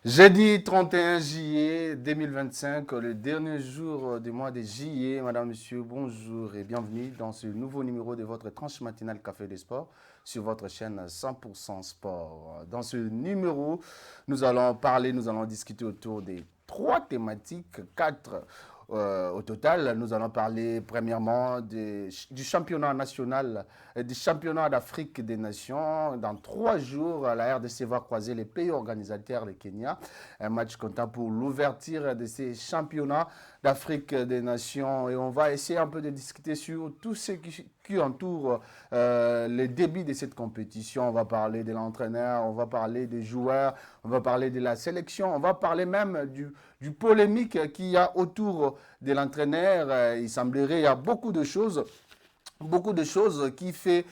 Jeudi 31 juillet 2025, le dernier jour du mois de juillet. Madame, Monsieur, bonjour et bienvenue dans ce nouveau numéro de votre tranche matinale Café des Sports sur votre chaîne 100% Sport. Dans ce numéro, nous allons parler, nous allons discuter autour des trois thématiques, quatre au total. Nous allons parler premièrement du championnat national, du championnat d'Afrique des Nations. Dans 3 jours, la RDC va croiser les pays organisateurs, le Kenya. Un match comptant pour l'ouverture de ces championnats d'Afrique des Nations. Et on va essayer un peu de discuter sur tout ce qui entoure le début de cette compétition. On va parler de l'entraîneur, on va parler des joueurs, on va parler de la sélection, on va parler même du polémique qu'il y a autour de l'entraîneur. Il semblerait qu'il y a beaucoup de choses qui fait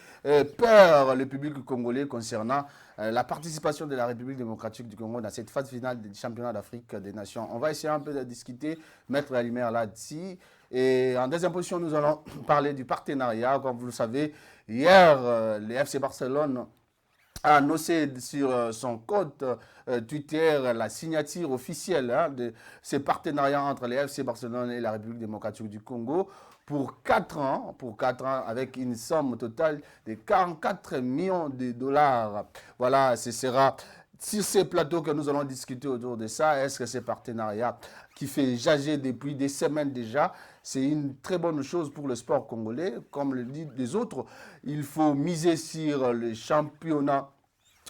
peur le public congolais concernant la participation de la République démocratique du Congo dans cette phase finale du championnat d'Afrique des Nations. On va essayer un peu de discuter, mettre la lumière là-dessus. Et en deuxième position, nous allons parler du partenariat. Comme vous le savez, hier, le FC Barcelone a annoncé sur son compte Twitter la signature officielle de ces partenariats entre les FC Barcelone et la République démocratique du Congo pour 4 ans avec une somme totale de 44 millions de dollars. Voilà, ce sera sur ces plateaux que nous allons discuter autour de ça. Est-ce que ces partenariats qui fait jager depuis des semaines déjà, c'est une très bonne chose pour le sport congolais. Comme le disent les autres, il faut miser sur le championnat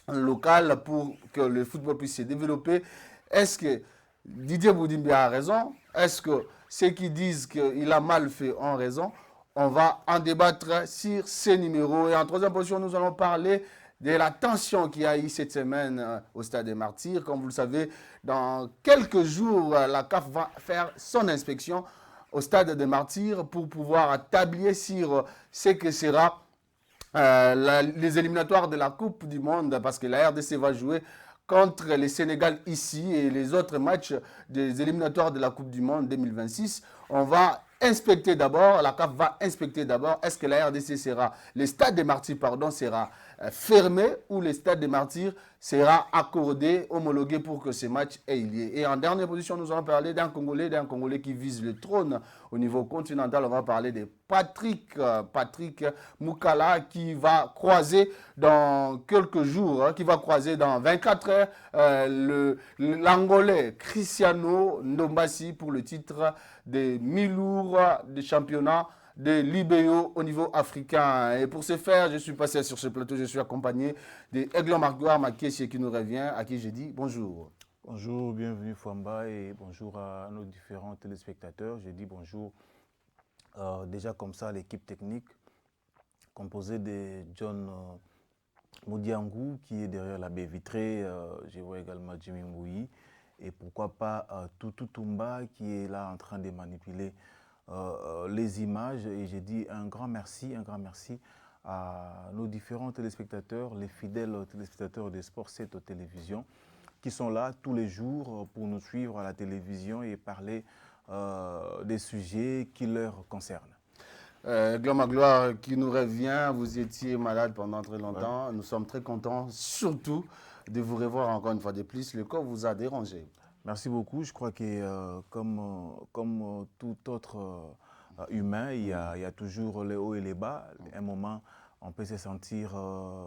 local pour que le football puisse se développer. Est-ce que Didier Boudimbi a raison? Est-ce que ceux qui disent qu'il a mal fait ont raison? On va en débattre sur ces numéros. Et en troisième position, nous allons parler de la tension qu'il y a eu cette semaine au Stade des Martyrs. Comme vous le savez, dans quelques jours, la CAF va faire son inspection au Stade des Martyrs pour pouvoir tablier sur ce que sera les éliminatoires de la Coupe du Monde, parce que la RDC va jouer contre le Sénégal ici et les autres matchs des éliminatoires de la Coupe du Monde 2026. On va inspecter d'abord, la CAF va inspecter d'abord, est-ce que la RDC sera, le stade des martyrs, pardon, sera fermé ou le stade des martyrs sera accordé, homologué pour que ce match ait lieu. Et en dernière position, nous allons parler d'un Congolais qui vise le trône au niveau continental. On va parler de Patrick Moukala qui va croiser dans quelques jours, qui va croiser dans 24 heures l'Angolais Cristiano Ndombasi pour le titre des mi-lourds de championnat de l'IBO au niveau africain. Et pour ce faire, je suis passé sur ce plateau, je suis accompagné de Aiglon Margoire Makessi qui nous revient, à qui j'ai dit bonjour. Bonjour, bienvenue Fouamba et bonjour à nos différents téléspectateurs. Je dis bonjour déjà comme ça l'équipe technique composée de John Moudiangou qui est derrière la baie vitrée. Je vois également Jimmy Mouyi et pourquoi pas Toutou Tumba qui est là en train de manipuler les images. Et je dis un grand merci à nos différents téléspectateurs, les fidèles téléspectateurs des Sports 7 télévision qui sont là tous les jours pour nous suivre à la télévision et parler des sujets qui leur concernent. Gloire qui nous revient, vous étiez malade pendant très Ouais. longtemps, nous sommes très contents surtout de vous revoir encore une fois de plus, le corps vous a dérangé. Merci beaucoup. Je crois que comme tout autre humain, il y a toujours les hauts et les bas. Un moment, on peut se sentir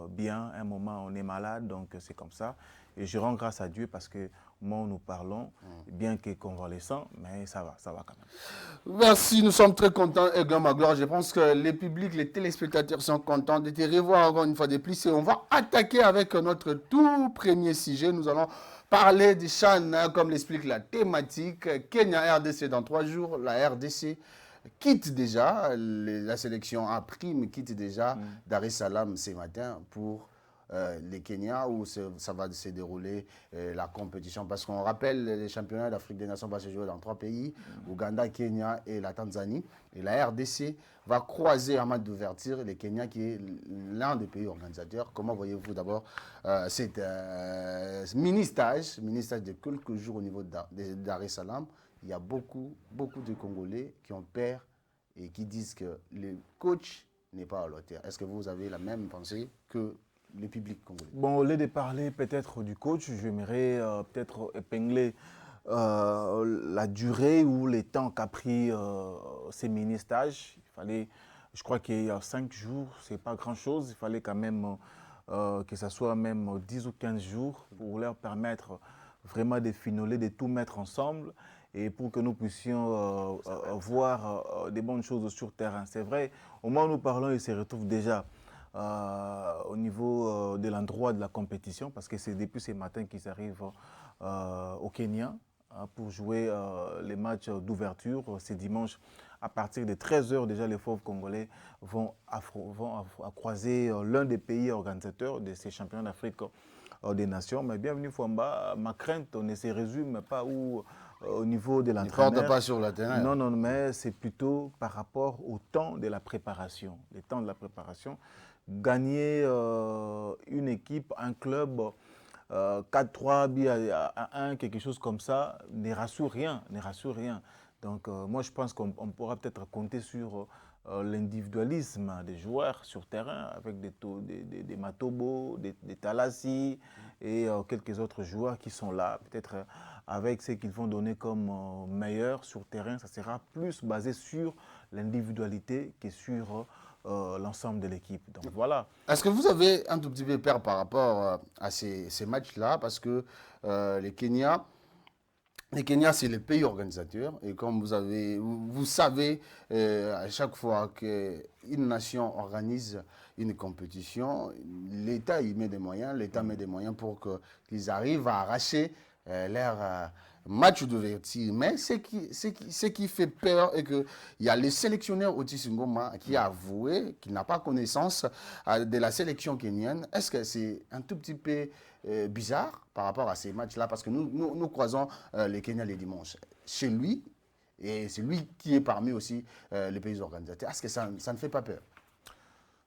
bien, un moment, on est malade, donc c'est comme ça. Et je rends grâce à Dieu parce que moi, nous parlons, bien que convalescent, mais ça va quand même. Merci, nous sommes très contents, Aiglon Magloire. Je pense que les publics, les téléspectateurs sont contents de te revoir encore une fois de plus. Et on va attaquer avec notre tout premier sujet. Nous allons parler du Chan, comme l'explique la thématique. Kenya RDC dans 3 jours. La RDC quitte déjà, la sélection A prime quitte déjà Dar es Salaam ce matin pour les Kenya où ça va se dérouler la compétition. Parce qu'on rappelle, les championnats d'Afrique des Nations vont se jouer dans 3 pays, Ouganda, Kenya et la Tanzanie. Et la RDC va croiser en match d'ouverture les Kenya qui est l'un des pays organisateurs. Comment voyez-vous d'abord cet mini-stage de quelques jours au niveau de Dar es Salaam? Il y a beaucoup de Congolais qui ont peur et qui disent que le coach n'est pas à l'auteur. Est-ce que vous avez la même pensée que le public congolais? Bon, au lieu de parler peut-être du coach, j'aimerais peut-être épingler la durée ou les temps qu'a pris ces mini-stages. Je crois qu'il y a 5 jours, c'est pas grand-chose. Il fallait quand même que ce soit même 10 ou 15 jours pour leur permettre vraiment de finoler, de tout mettre ensemble et pour que nous puissions voir des bonnes choses sur le terrain. C'est vrai, au moment où nous parlons, ils se retrouvent déjà au niveau de l'endroit de la compétition, parce que c'est depuis ce matin qu'ils arrivent au Kenya pour jouer les matchs d'ouverture. C'est dimanche à partir de 13 h déjà les Fauves congolais vont croiser l'un des pays organisateurs de ces championnats d'Afrique des nations. Mais bienvenue Fouamba, ma crainte ne se résume pas au niveau de l'entraîneur. Ne porte pas sur le terrain. Non, non, mais c'est plutôt par rapport au temps de la préparation. Le temps de la préparation. Gagner une équipe, un club 4-3 buts à 1, quelque chose comme ça, ne rassure rien, ne rassure rien. Donc moi je pense qu'on pourra peut-être compter sur l'individualisme des joueurs sur terrain avec des Matobo, des Talassi et quelques autres joueurs qui sont là. Peut-être avec ce qu'ils vont donner comme meilleur sur terrain, ça sera plus basé sur l'individualité que sur l'ensemble de l'équipe. Donc voilà. Est-ce que vous avez un tout petit peu peur par rapport à ces matchs-là? Parce que les Kenya, c'est le pays organisateur. Et comme vous savez, à chaque fois qu'une nation organise une compétition, l'État y met des moyens, l'État met des moyens pour qu'ils arrivent à arracher leur match d'ouverture. Mais ce qui fait peur est qu'il y a le sélectionneur Otis Ngoma qui a avoué qu'il n'a pas connaissance de la sélection kenyenne. Est-ce que c'est un tout petit peu bizarre par rapport à ces matchs-là? Parce que nous croisons les Kenyans les dimanches. Chez lui, et c'est lui qui est parmi aussi les pays organisateurs. Est-ce que ça ne fait pas peur?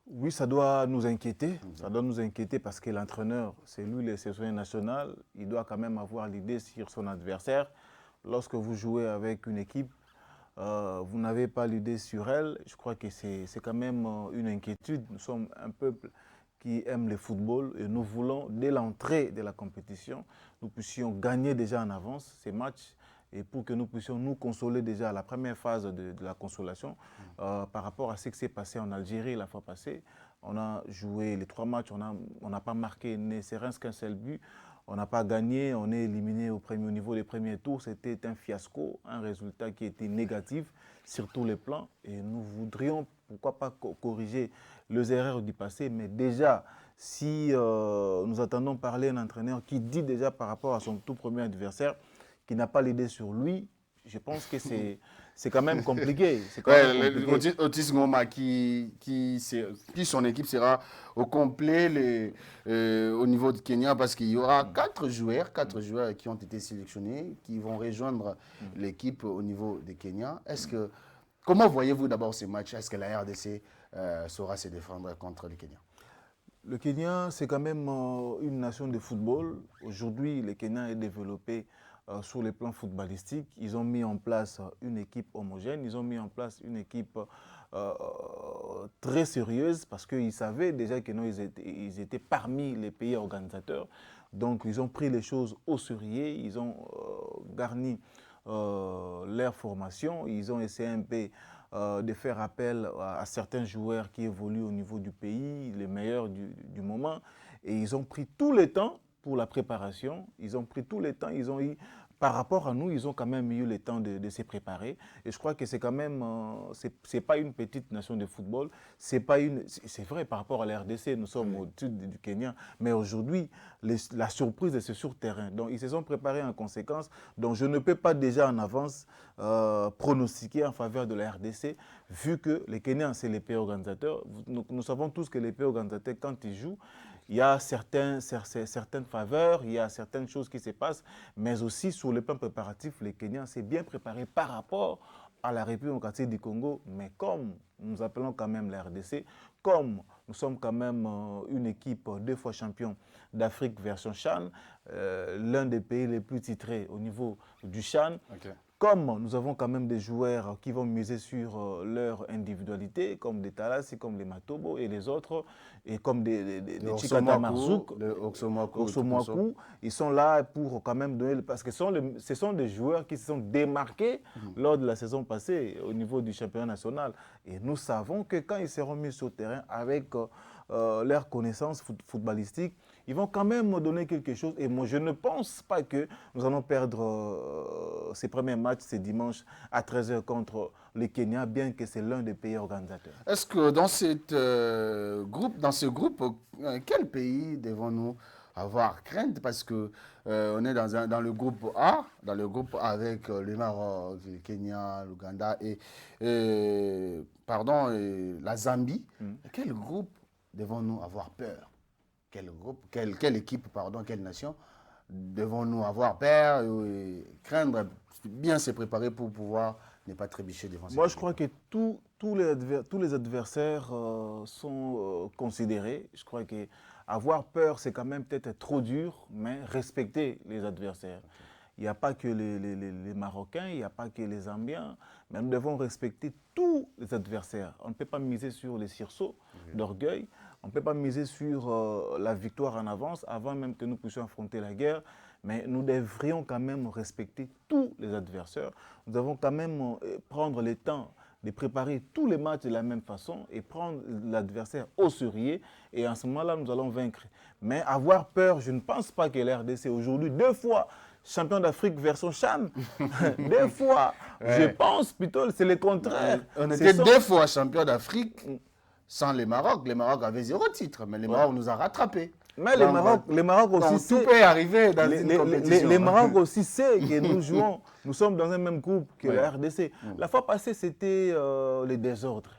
Oui, ça doit nous inquiéter. Ça doit nous inquiéter parce que l'entraîneur, c'est lui le sélectionneur national. Il doit quand même avoir l'idée sur son adversaire. Lorsque vous jouez avec une équipe, vous n'avez pas l'idée sur elle. Je crois que c'est quand même une inquiétude. Nous sommes un peuple qui aime le football et nous voulons, dès l'entrée de la compétition, nous puissions gagner déjà en avance ces matchs et pour que nous puissions nous consoler déjà à la première phase de la consolation par rapport à ce qui s'est passé en Algérie la fois passée. On a joué les 3 matchs, on n'a pas marqué ne serait-ce qu'un seul but, on n'a pas gagné, on est éliminé au niveau des premiers tours. C'était un fiasco, un résultat qui était négatif sur tous les plans et nous voudrions, pourquoi pas, corriger les erreurs du passé, mais déjà, si nous attendons parler d'un entraîneur qui dit déjà par rapport à son tout premier adversaire, qui n'a pas l'idée sur lui, je pense que c'est quand même compliqué. Otis Ngoma qui son équipe sera au complet au niveau de Kenya parce qu'il y aura 4 joueurs qui ont été sélectionnés, qui vont rejoindre l'équipe au niveau de Kenya. Comment voyez-vous d'abord ces matchs? Est-ce que la RDC saura se défendre contre le Kenya? Le Kenya, c'est quand même une nation de football. Aujourd'hui, le Kenya est développé sur les plans footballistiques. Ils ont mis en place une équipe homogène, ils ont mis en place une équipe très sérieuse parce qu'ils savaient déjà que non, ils étaient parmi les pays organisateurs. Donc, ils ont pris les choses au sérieux, ils ont garni leur formation, ils ont essayé un peu de faire appel à certains joueurs qui évoluent au niveau du pays, les meilleurs du moment. Et ils ont pris tout le temps pour la préparation. Ils ont pris tout le temps. Ils ont eu, par rapport à nous, ils ont quand même eu le temps de se préparer. Et je crois que c'est quand même, c'est pas une petite nation de football. C'est vrai par rapport à la RDC, nous sommes au-dessus du Kenya. Mais aujourd'hui, la surprise, c'est sur terrain. Donc, ils se sont préparés en conséquence. Donc, je ne peux pas déjà en avance pronostiquer en faveur de la RDC, vu que les Kenyans, c'est les pays organisateurs. Nous savons tous que les pays organisateurs, quand ils jouent, il y a certaines faveurs, il y a certaines choses qui se passent, mais aussi sur le plan préparatif, les Kenyans s'est bien préparé par rapport à la République démocratique du Congo. Mais comme nous appelons quand même la RDC, comme nous sommes quand même une équipe 2 fois champion d'Afrique version CHAN, l'un des pays les plus titrés au niveau du CHAN, comme nous avons quand même des joueurs qui vont miser sur leur individualité, comme des Talassi, comme les Matobo et les autres, et comme des Chikata Marzouk, Oxomoakou, ils sont là pour quand même donner, parce que ce sont des joueurs qui se sont démarqués lors de la saison passée au niveau du championnat national. Et nous savons que quand ils seront mis sur le terrain avec leurs connaissances footballistiques, ils vont quand même donner quelque chose. Et moi, je ne pense pas que nous allons perdre ces premiers matchs, ces dimanches à 13h contre le Kenya, bien que c'est l'un des pays organisateurs. Est-ce que dans ce groupe, quel pays devons-nous avoir crainte? Parce que on est dans le groupe A, avec le Maroc, le Kenya, l'Ouganda et la Zambie. Quel groupe devons-nous avoir peur? Quelle équipe, quelle nation devons-nous avoir peur et craindre, bien se préparer pour pouvoir ne pas trébucher devant cette Moi, je équipe? crois que tous les adversaires sont considérés. Je crois qu'avoir peur, c'est quand même peut-être trop dur, mais respecter les adversaires. Il n'y a pas que les Marocains, il n'y a pas que les Zambiens, mais nous devons respecter tous les adversaires. On ne peut pas miser sur les sursauts d'orgueil. On ne peut pas miser sur la victoire en avance avant même que nous puissions affronter la guerre, mais nous devrions quand même respecter tous les adversaires. Nous devons quand même prendre le temps de préparer tous les matchs de la même façon et prendre l'adversaire au sérieux. Et en ce moment-là, nous allons vaincre. Mais avoir peur, je ne pense pas que l'RDC aujourd'hui, 2 fois champion d'Afrique version CHAN, 2 fois, je pense plutôt c'est le contraire. On était 2 fois champion d'Afrique. Sans les Maroc avait 0 titre, mais les Maroc nous a rattrapés. Mais les Maroc aussi, tout peut arriver dans une compétition. Les Maroc aussi sait que nous jouons, nous sommes dans un même groupe que la RDC. La fois passée, c'était les désordres.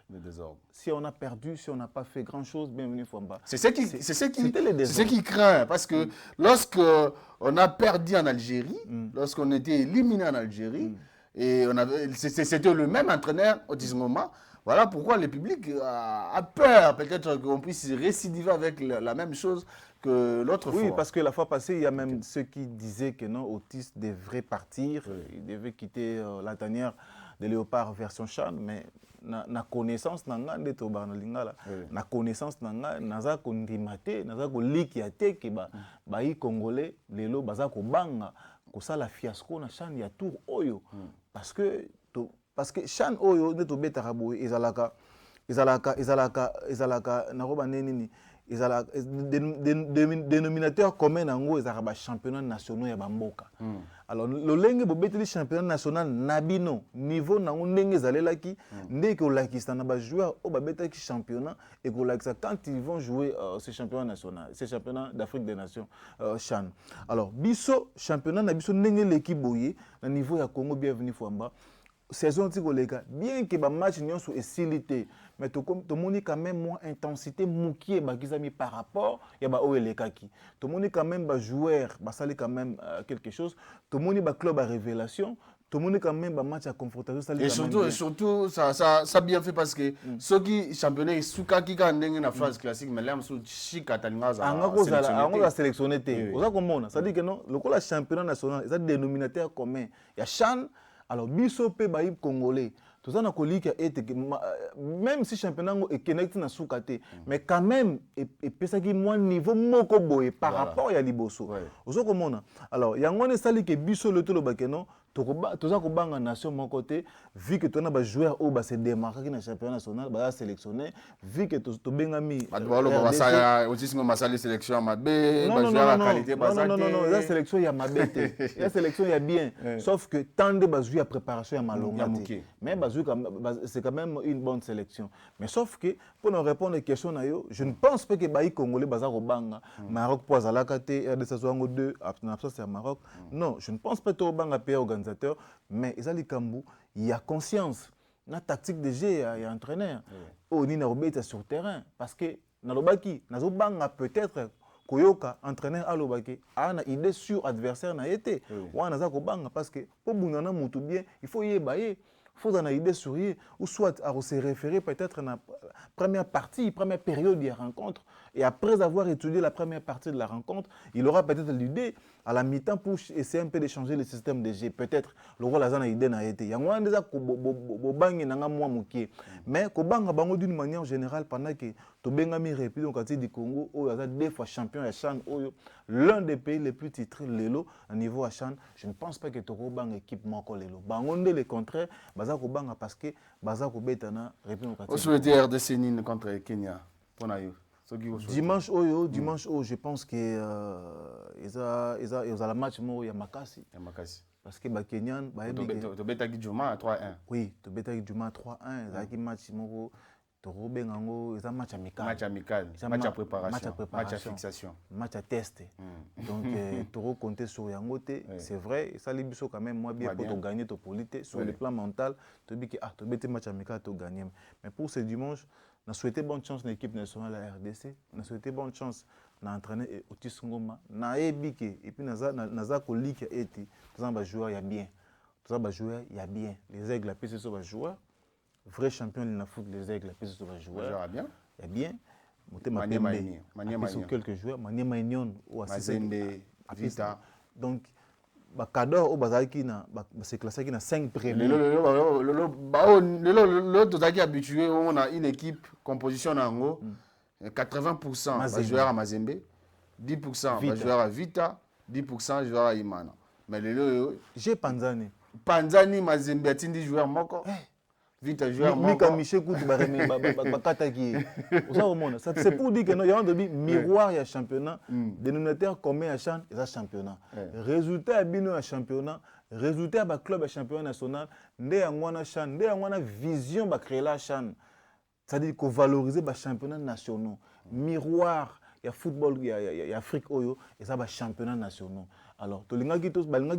Si on a perdu, si on n'a pas fait grand-chose, bienvenue Fouamba. C'est ce qui craint, parce que lorsqu'on a perdu en Algérie, lorsqu'on était éliminé en Algérie, et c'était le même entraîneur au ce moment. Voilà pourquoi le public a peur, peut-être qu'on puisse récidiver avec la même chose que l'autre fois. Oui, parce que la fois passée, il y a même ceux qui disaient que non, Otis devrait partir, il devait quitter la tanière de Léopard version CHAN, mais na connaissance nanga ndeto ba na lingala na connaissance nanga naza ko ndimate naza ko likiate ke ba yi congolais lelo baza ko banga ko sala fiasco na CHAN ya tour oyo parce que CHAN oyo ndeto betaka boye ezalaka na roba nini ezalaka dénominateur commun nango ezalaka ba championnat nationaux ya bamboka. Alors lolenge bobeteli championnat national nabino niveau nango ndenge ezalelaki ndeke olakisa na ba joueurs o babetaki championnat et kolakisa quand ils vont jouer ce championnat national, ce championnat d'Afrique des Nations CHAN. Alors biso championnat na biso ndenge l'équipe boye na niveau ya Congo bienvenue Fouamba. Saison tikoleka bien que ba match nyonso esilité mais to moni quand même moins intensité mukie bakizami par rapport ya ba oelekaki to moni quand même ba joueur basali quand même quelque chose to moni ba club à révélation to moni quand même ba match à confrontation sali et surtout ça bien fait parce que ceux qui championnat suka ki ka ndenge na phase classique mais là sou chika talingaza a sélectionné té oza komona ça dit que non le la championnat national ça dénominateur commun ya CHAN. Alors, biso pe baïb congolais, tout ça n'a même si championnat est connecté na soukate, mais quand même, et ça qui moins niveau moko boye par rapport à Liboso. Ozo komona. Alors, yangone sali ke biso le tolo bakeno, tout ça kobanga nation mon côté, vu que tu as des joueurs au bas se démarquer dans le championnat national, bah sélectionné, vu que tu bengami. Aussi masali sélection mabé, non, la sélection y a mabé, la sélection y a bien, sauf que tant de bazou à préparation y a malonga. Mais bazou c'est quand même une bonne sélection. Mais sauf que pour nous répondre aux questions je ne pense pas que baï congolais bazar au banga, Maroc pour Zalakate, RDC 2, absence c'est Maroc. Non, je ne pense pas que au banga pays organisateur, mais il y a conscience. La tactique de jeu, il y a entraîneur. On est sur le terrain. Parce que Nalobaki, Nazobanga peut-être Koyoka, entraîneur Alobaki, a une idée sur adversaire na été. Ou Nazakobanga parce que pour Bounana Moutou bien, il faut y ébailler. faut dans idée sourire ou soit à se référer peut-être à la première partie, première période de la rencontre. Et après avoir étudié la première partie de la rencontre, il aura peut-être l'idée à la mi-temps pour essayer un peu de changer le système de jeu. Peut-être le rôle à idée n'a été. Il y a déjà mais d'une manière générale pendant que Tobengami République du Congo, où il y a deux fois champion à Chan, l'un des pays les plus titrés Lelo à niveau à Chan, je ne pense pas que Toko bang équipe manko Lelo. Bangonde le contraire, Bazako bang parce que Bazako betana République. Vous souhaitez RDC Nîmes contre Kenya pour Nayo. Dimanche, je pense que ils ont la match il y a Makasi. Parce que les Kenyans, tu bêta qui Juma 3-1. Oui, tu bêta qui Juma 3-1, il match match amical. Match amical, match à préparation, match à fixation, match à tester. Donc tu compter sur Yangote, c'est vrai, ça les biso quand même moi bien pour gagner ton polité sur le plan mental, tu dis que tu bêta match amical tu gagner. Mais pour ce dimanche, on a souhaité bonne chance à l'équipe nationale à la RDC. On a souhaité bonne chance à l'entraîneur Otis Ngoma. Na ebike et puis naza koliki eti. Tous les joueurs il y a bien. Tous les joueurs il y a bien. Les aigles la PC sont joueurs. Vrai champion de la foot les aigles la PC sont joueurs. Il y a bien. Il y a bien. Mania sont quelques joueurs. Mania Magnon ou Mazembe, Vita. Donc Bakador au Bazaki na c'est classé qui na 5 premiers. L'autre qui est habitué, on a une équipe composition en 80% joueurs à Mazembe, 10% joueurs à Vita, 10% joueurs à Imana. Mais j'ai Panzani. Panzani Mazembe a 10 joueurs moko. Vite joueur Mika Michel Koutou Bakataki. C'est pour dire qu'il y a un miroir il y a championnat, dénominateur commun à Chan, il y a championnat. Résultat à Bino à championnat, résultat à club à championnat national, ndé à Mwana Chan, ndé à Mwana vision à créer la Chan. C'est-à-dire qu'on valorise les championnats nationaux. Miroir, il y a football, il y a Afrique Oyo, et ça va championnat nationaux. Alors, tout le monde qui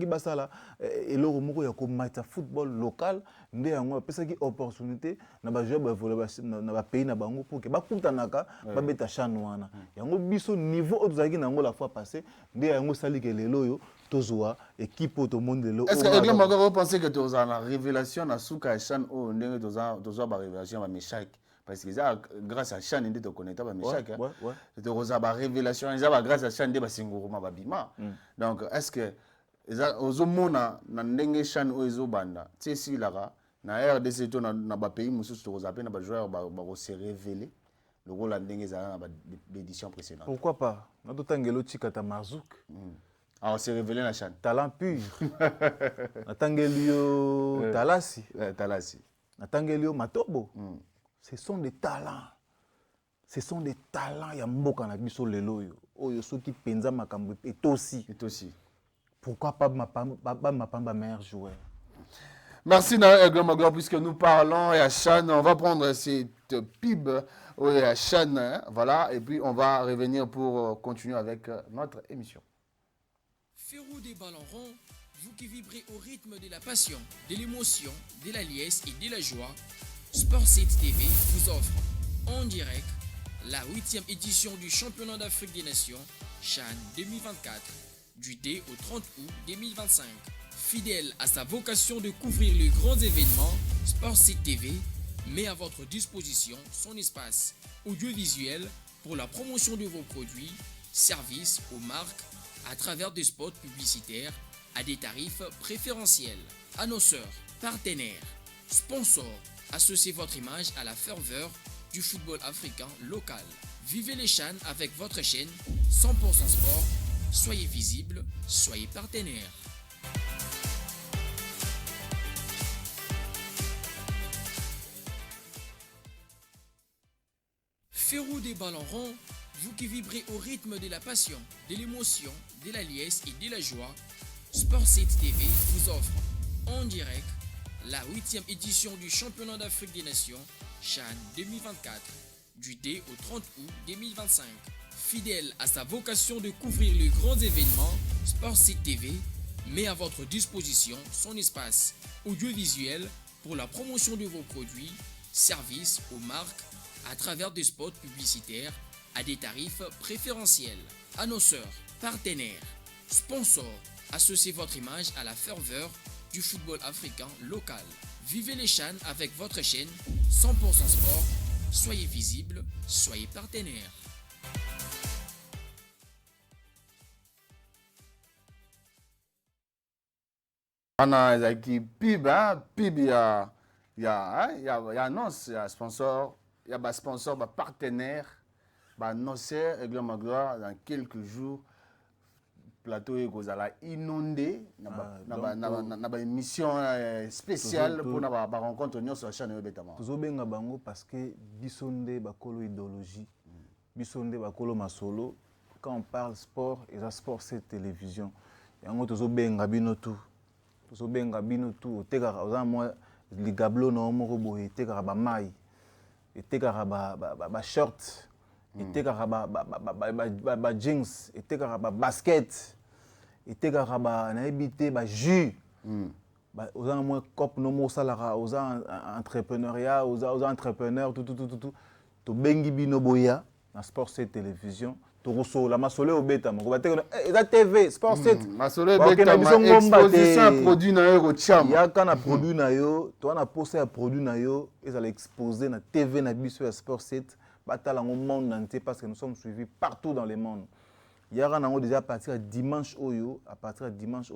basa là, et le remous il y a comme match football local, ndé yango pesa ki opportunité na ba jouer ba voler na ba pays na bango pour que ba kutanaka ba beta chanwana. Yango biso niveau otuzaki nango la fois passée, ndé yango sali ke lelo yo tozwa équipe au monde lelo. Est-ce que Aigle Magor vous pensez que tu as la révélation na suka chan o ndenge tozwa ba révélation ba Meshak? Parce que ça, grâce à Chan, tu connais pas Meshak. Tu as la révélation, grâce à Chan, tu as Singuruma Babima. Donc, est-ce que aux mona na ndenge Chan ozo banda, tu sais si là, na RDC to na ba pays mususu to zaper na ba joueur ba se révéler le rôle la ndenge za na l'édition précédente. Pourquoi pas? Na to tangelo Chikata Marzouk. Alors c'est révélé na Chan. Talent pur. Na tangelio Talasi. Talasi. Na tangelio Matobo. Ce sont des talents. Ce sont des talents. Il y a mboka na biso lelo yo. Oyo soki penza makambo et aussi. Pourquoi pas ma meilleur joueur? Merci Aigle Magor puisque nous parlons et à Chan, on va prendre cette pub à Chan, voilà, et puis on va revenir pour continuer avec notre émission. Ferrou des ballons ronds, vous qui vibrez au rythme de la passion, de l'émotion, de la liesse et de la joie, Sportsite TV vous offre en direct la 8e édition du championnat d'Afrique des Nations CHAN 2024 du 2 au 30 août 2025. Fidèle à sa vocation de couvrir les grands événements, Sportsite TV met à votre disposition son espace audiovisuel pour la promotion de vos produits, services aux marques à travers des spots publicitaires à des tarifs préférentiels. Annonceurs, partenaires, sponsors, associez votre image à la ferveur du football africain local. Vivez les CHAN avec votre chaîne 100% Sport. Soyez visible, soyez partenaire. Ferrou des ballons ronds, vous qui vibrez au rythme de la passion, de l'émotion, de la liesse et de la joie, Sportsite TV vous offre en direct la 8e édition du championnat d'Afrique des Nations CHAN 2024 du 2 au 30 août 2025. Fidèle à sa vocation de couvrir les grands événements, Sportsite TV met à votre disposition son espace audiovisuel pour la promotion de vos produits, services aux marques à travers des spots publicitaires à des tarifs préférentiels. Annonceurs, partenaires, sponsors, associez votre image à la ferveur du football africain local. Vivez les CHAN avec votre chaîne 100% Sport. Soyez visible, soyez partenaire. Ana ezaki pib, pib ya annonce, ya sponsor, ya ba sponsor, ba partenaire, ba annoncer Aigle Magloire dans quelques jours. Plateau et Gozala inondé na ba émission spéciale pour na ba rencontre sur la chaîne Betama. Tozobenga bango parce que bisonde bakolo idéologie, bisonde bakolo masolo. Quand on parle sport, et ça sport c'est télévision. Yango tozobenga bino tout. Tozobenga bino tout. Oteka oza moi ligablo na moko boye teka ba mai. Eteka ba short. Eteka ba jeans, eteka ba basket. Eteka ba na ebité ba jus. Oza moi cop no mo salara, oza entrepreneuriat, oza entrepreneur tout. To bengi bino boya na sport c'est télévision. To la masole obeta mo ba teka eza TV sport c'est masole obeta ma exposition produit na yo cham. Ya kana produit na yo, to na poster ya produit na yo, ezala exposer na TV na biso ya sport c'est batala au monde entier parce que nous sommes suivis partout dans le monde. Il y a déjà à partir de dimanche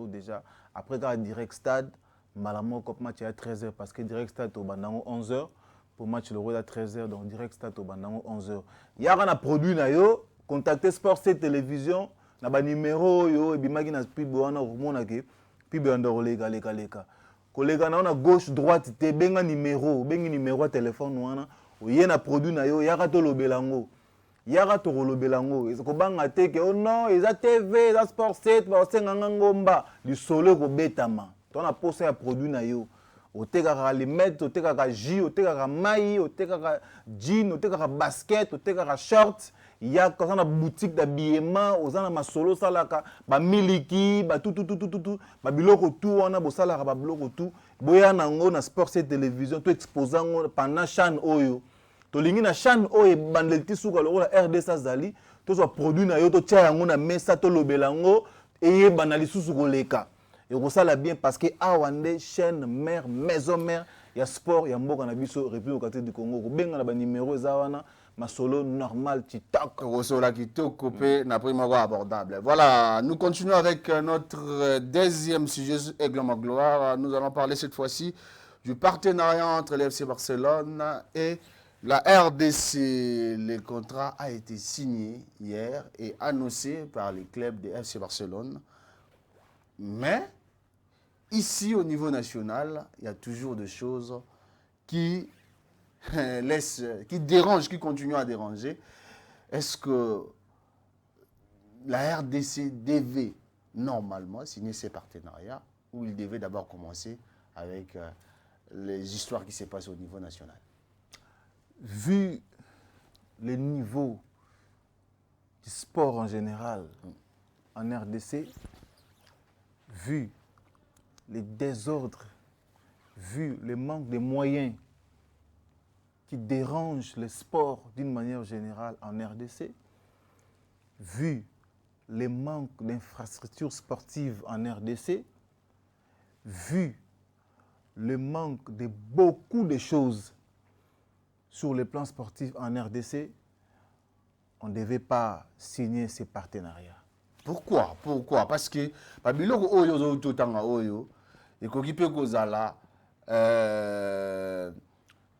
déjà après quand direct stade malamo comme match à 13h parce que direct stade au bandango 11h pour match le rôle à 13h donc direct stade au bandango 11h. Il y a un produit na yo contacter Sport C télévision na ba numéro yo et bimagi na pib wana romona ke pib ndoro leka kolega na gauche droite te benga numéro de téléphone wana oye na produit na yo yaka to lobelango yaka to lobelango ko banga te ke oh non eza TV eza sport 7 ba senga ngomba du solo ko betama to na poser ya produit na yo oteka les mètres oteka jus oteka mai oteka jean oteka basket oteka short ya ko na boutique d'habillement ozana masolo salaka ba miliki ba tout ba biloko tout wana bo salaka ba biloko tout boya nango na sport 7 télévision to exposant pendant chan oyo to lingi na chan oyo bandelti suka lo la RDC Zali to so produit na yo to tia yango na mesa to lobelango eye banali susu koleka et ko sala bien parce que awande chaîne mère maison mère ya sport ya mboka na biso République du Congo ko benga na ba numéro za wana masolo normal TikTok Rosola Kito copé n'a pris abordable. Voilà, nous continuons avec notre deuxième sujet Aigle Magloire. Nous allons parler cette fois-ci du partenariat entre l'FC Barcelone et la RDC. Le contrat a été signé hier et annoncé par les clubs de FC Barcelone. Mais ici au niveau national, il y a toujours des choses qui dérangent, qui continuent à déranger. Est-ce que la RDC devait normalement signer ces partenariats ou il devait d'abord commencer avec les histoires qui se passent au niveau national? Vu le niveau du sport en général en RDC, vu les désordres, vu le manque de moyens qui dérangent le sport d'une manière générale en RDC, vu le manque d'infrastructures sportives en RDC, vu le manque de beaucoup de choses sur le plan sportif en RDC, on ne devait pas signer ces partenariats. Pourquoi? Parce que Babiloko Oyo Totanga Oyo, et Kokipe Kozala,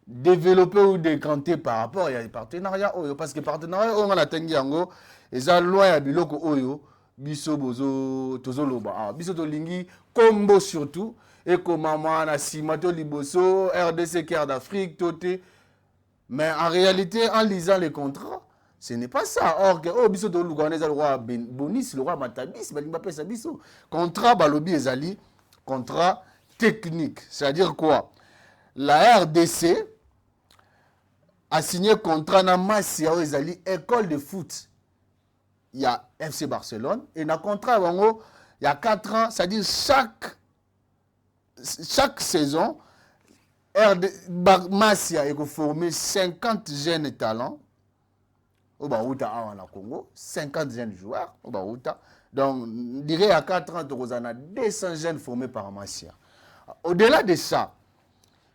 développer ou décanter par rapport à des partenariats Oyo. Parce que partenariats Oyo, on a tengi yango, et ça, loi ya Biloko Oyo, Biso Bozo, Tozoloba, Biso Tolingi, Combo surtout, et comme maman, Simato Liboso, RDC, Caire d'Afrique, Toté. Mais en réalité, en lisant les contrats, ce n'est pas ça. Or, que, oh, Biso Toluganeza, le roi Bonis, le roi Matabis, Balimba Sabiso. Contrat Balobi Ezali, contrat technique. C'est-à-dire quoi? La RDC a signé contrat na Massia Ezali, école de foot. Il y a FC Barcelone. Et dans le contrat, il y a 4 ans, c'est-à-dire chaque saison, Massia a formé 50 jeunes talents. Au Congo, 50 jeunes joueurs. Donc, je dirais à 4 ans, on a 200 jeunes formés par Massia. Au-delà de ça,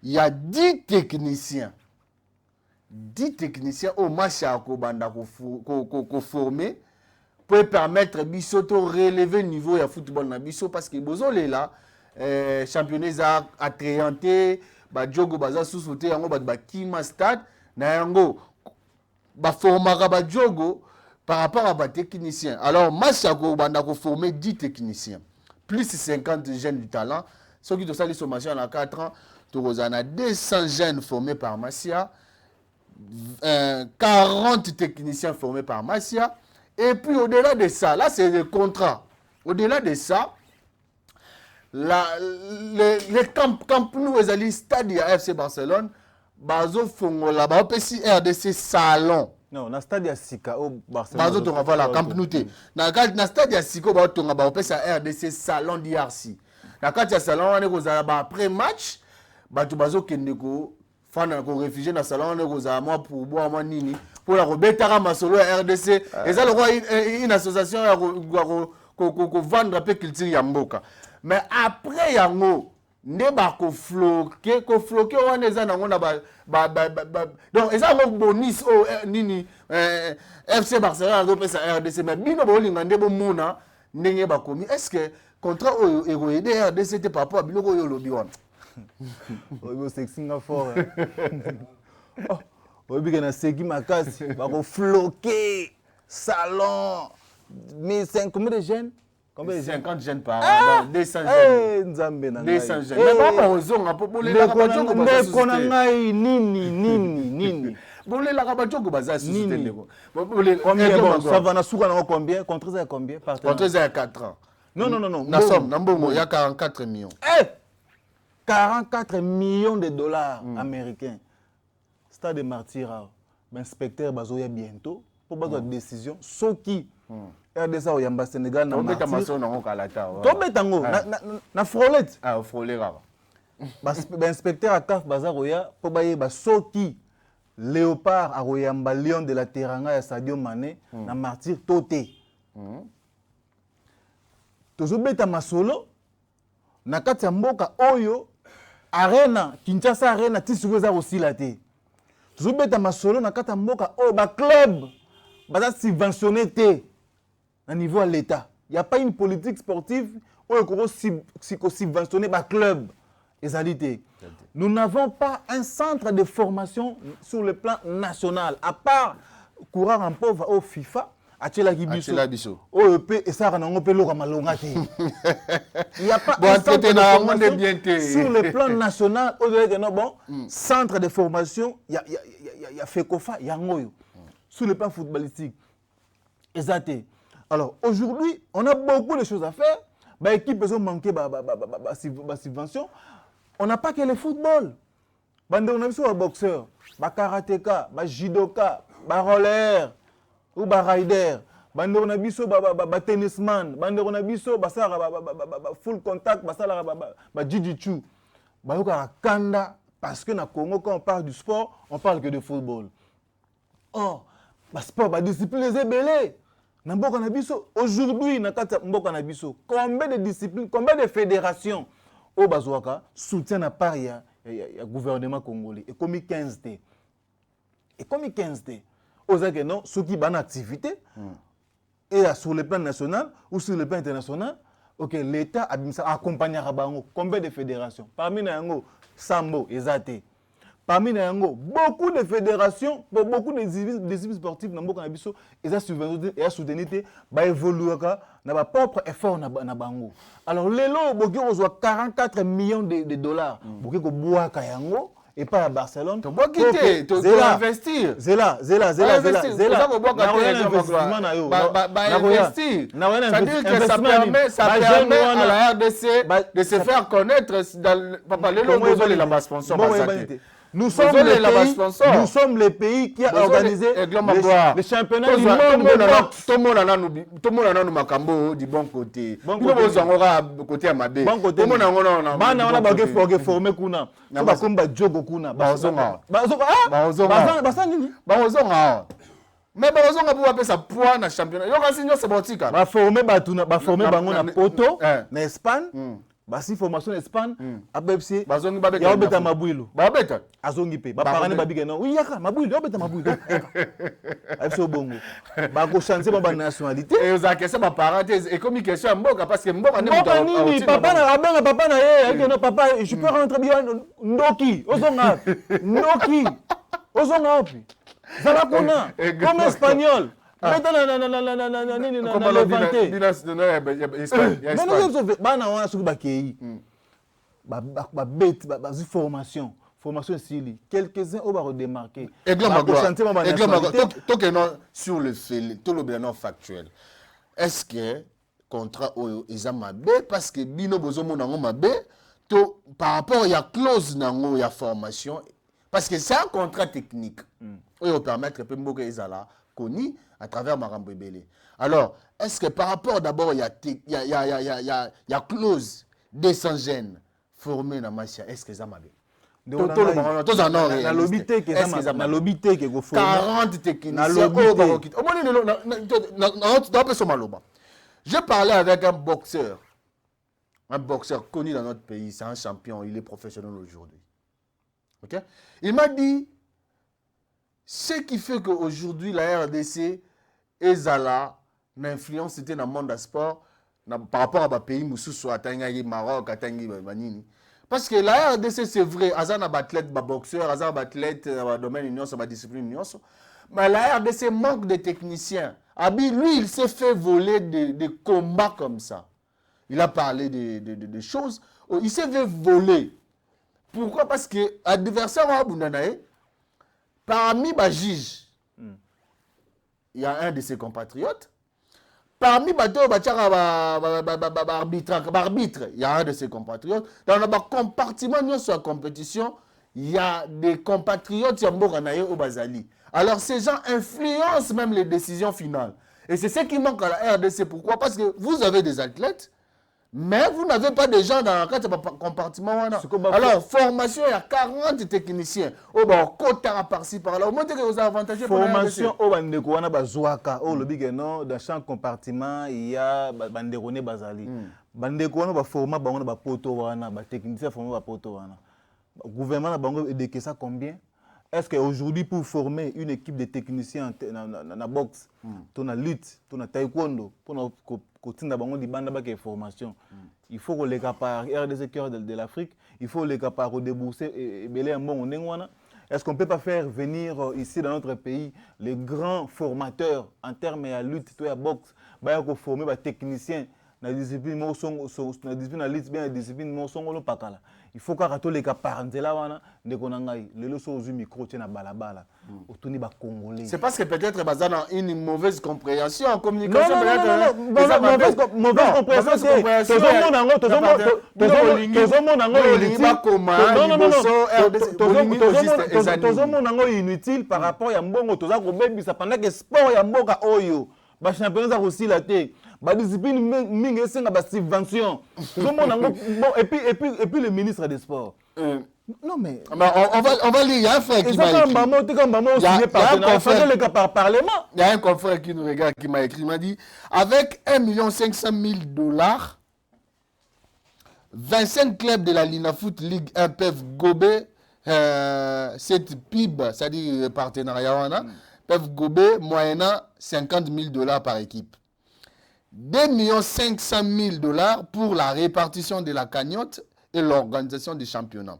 il y a 10 techniciens. 10 techniciens au match à Kobanda formé pour permettre Bisso de relever le niveau de football na Bisso parce que Bozo est là, championnat attrayant, Djogo baza sous-sauté, yango ba Kima Stade, na yango ba formera ba Djogo par rapport à ba techniciens. Alors match à Kobanda former 10 techniciens, plus 50 jeunes du talent. Ceux qui ont sali sur match en 4 ans, tu as 200 jeunes formés par Massia. 40 techniciens formés par Massia. Et puis au-delà de ça, là c'est le contrat. Au-delà de ça, les Camp Nou et stade à FC Barcelone, bazo fongo là bas petit RDC salon. Non, na stade ya Sika au Barcelone. Bazo tonga voilà Camp Nou té. Na stade ya Sika ba tonga ba petit RDC salon d'IRC. Na kati ya salon on est kozala ba après match, bato bazo kendeko fana ko réfugié na salon on est kozala moi pour boire moi nini pour la rebetara masolo ya RDC. Et ça le roi une association ya ko vendre peu culture ya mboka. Mais après yango ne ba ko floquer wana eza nango na donc eza mo bonus o nini FC Barcelone do pesa RDC mais bino bo linga ndebo mona ndenge ba komi est-ce que contrat o ero aider RDC te papa biloko yo lobi wana o sexinga fort o bi kana seki makasi ba ko floquer salon 1500 combien de jeunes? 50 jeunes par an, 200 jeunes. 200 jeunes. Mais pas aux on pour les nini. Bon les la rabajo baza suscité. Combien ça va na souka na combien? Contre ça combien? Contre ça 4 ans. Non. Na somme, Nambongo, il y a 44 millions. 44 millions de dollars américains. Stade de Martyrs. Inspecteur bazoya bientôt pour bazo décision soki RDC au Yamba Sénégal na Martyrs. Tobeta na kalata. Tobeta ngo na frolette. Ah frolera. Inspecteur à CAF bazaroya pour baye ba soki Léopard à Royamba Lion de la Teranga ya Sadio Mané na Martyrs toté. Tozobeta masolo na kati ya mboka oyo arena Kinshasa arena tisukoza osila te. Tozobeta masolo na kati ya mboka oyo ba club baza subventionné te na niveau à l'état. Il y a pas une politique sportive oyo ko subventionner ba club ezalité. Nous n'avons pas un centre de formation sur le plan national à part courir en pauvre au FIFA. Achela Biso. OEP et ça ranango pelo kamalonga te. Il y a pas un centre de formation sur le plan national centre de formation il y a Fekofa yangoyo sur le plan footballistique. Exacté. Alors aujourd'hui, on a beaucoup de choses à faire. Bah équipe ont manqué subvention. On n'a pas que le football. Bande on a vu un boxeur, ba karatéka, ba judoka, ba roller ou ba rider. Bande on a vu ba tennisman, bande on a vu ba full contact, ba sala ba jiu-jitsu. Ba yoka kanda parce que na Congo quand on parle du sport, on parle que de football. Or, ba sport ba discipline les ébélés. Na mboka na biso aujourd'hui na kata mboka na biso, combien de disciplines, combien de fédérations au Bazouaka soutient à part il y a gouvernement congolais et comme 15 T. Et comme 15 T. Aux non, ceux qui ont une activité et sur le plan national ou sur le plan international, OK, l'État a accompagné Rabango. Combien de fédérations? Parmi les Sambo et Zate. Parmi les beaucoup de fédérations, beaucoup de disciplines sportives, ils ont soutenu et évolué dans leur propre effort. Alors, les lots, ils ont 44 millions de dollars. Ils ont et pas à Barcelone. Tu dois quitter, tu dois investir. Zéla. Ça veut dire que ça permet à la RDC de se faire connaître dans sponsor. Nous sommes les pays qui ont organisé les championnats du monde. Tout le monde a makambo du bon côté. Bon côté à Mabé. Bon côté. Mais bazonga pour appeler ça poids na championnat. Yo kasi nyo sabotika. Ba former bango na Porto, na Espagne. basi formation en Espagne abepsi Bazongi babeta ya obeta mabwilo babeta azongi pe baparane babige non oui yaka mabwilo obeta mabwilo abepsi obongo bako changer ba nationalité et aux acquis ba parenthèse et comme question ya mboka parce que mboka ne mboka nini papa na abenga papa na ye non papa je peux rentrer bien ndoki ozonga ndoki ozonga opi zala kuna comme espagnol beta na nini na Levante bana wana soki bakei babeti bazwi formation sili quelques-uns oyo baredemarke tokeno sur le fait tout le bien factuel est-ce que contrat oyo eza mabe parce que bino bozomona yango mabe to par rapport ya clause nango ya formation parce que c'est un contrat technique oyo permettre pe mboka ezala koni à travers makambo ebele. Alors, est-ce que par rapport d'abord il y a clause d'essengène formée dans Masia, est-ce que ça m'a bien? Na lobité que go 40 techniciens j'ai parlé avec un boxeur connu dans notre pays, c'est un champion, il est professionnel aujourd'hui. OK? Il m'a dit ce qui fait qu'aujourd'hui la RDC ezala l'influence était dans le monde du sport par rapport à pays mususu atangi Maroc atangi banini parce que la RDC c'est vrai azana athlète boxeur azana athlète dans domaine union sur discipline union mais la RDC manque de techniciens. Abi lui il s'est fait voler des combats comme ça. Il a parlé de choses, il s'est fait voler. Pourquoi? Parce que adversaire à Bundanae parmi les juges, il y a un de ses compatriotes. Parmi les arbitres, il y a un de ses compatriotes. Dans le compartiment sur la compétition, il y a des compatriotes qui sont au Bazali. Alors ces gens influencent même les décisions finales. Et c'est ce qui manque à la RDC. Pourquoi? Parce que vous avez des athlètes, mais vous n'avez pas de gens dans le compartiment. Alors, formation, il y a 40 techniciens. Oh, bon, quota par-ci, par-là. Au moins, vous avez avantagé pour la RDC. Formation, dans chaque compartiment, il y a Banderone Bazali. Banderone va former un poto, un technicien former un poto. Le gouvernement a décaissé ça combien? Est-ce qu'aujourd'hui, pour former une équipe de techniciens dans la boxe, dans la lutte, dans la taekwondo, pour continuer à formation, il faut que les capables RDC cœur de l'Afrique, il faut les capables débourser et belé un bon. Est-ce qu'on ne peut pas faire venir ici dans notre pays les grands formateurs en termes de lutte, de boxe, pour former des techniciens dans la discipline de la lutte, bien la discipline de la il faut que les capables de la les leçons aux micro na balabala autour ba congolais. C'est parce que peut-être basé dans une mauvaise compréhension en communication. Mauvaise compréhension. Inutile par rapport à mbongo toza ko bebisa pendant que sport ya mboka oyo ba championnat aussi la té ba discipline mingi esenga ba subvention et puis le ministre des sports non mais on va lire, il y a un frère qui m'a écrit. Il y a un confrère qui nous regarde qui m'a écrit, il m'a dit avec 1 500 000 $, 25 clubs de la Linafoot Ligue 1 peuvent gober cette PIB, c'est-à-dire partenariat, peuvent gober moyennant 50 000 $ par équipe. 2 500 000 $ pour la répartition de la cagnotte et l'organisation du championnat.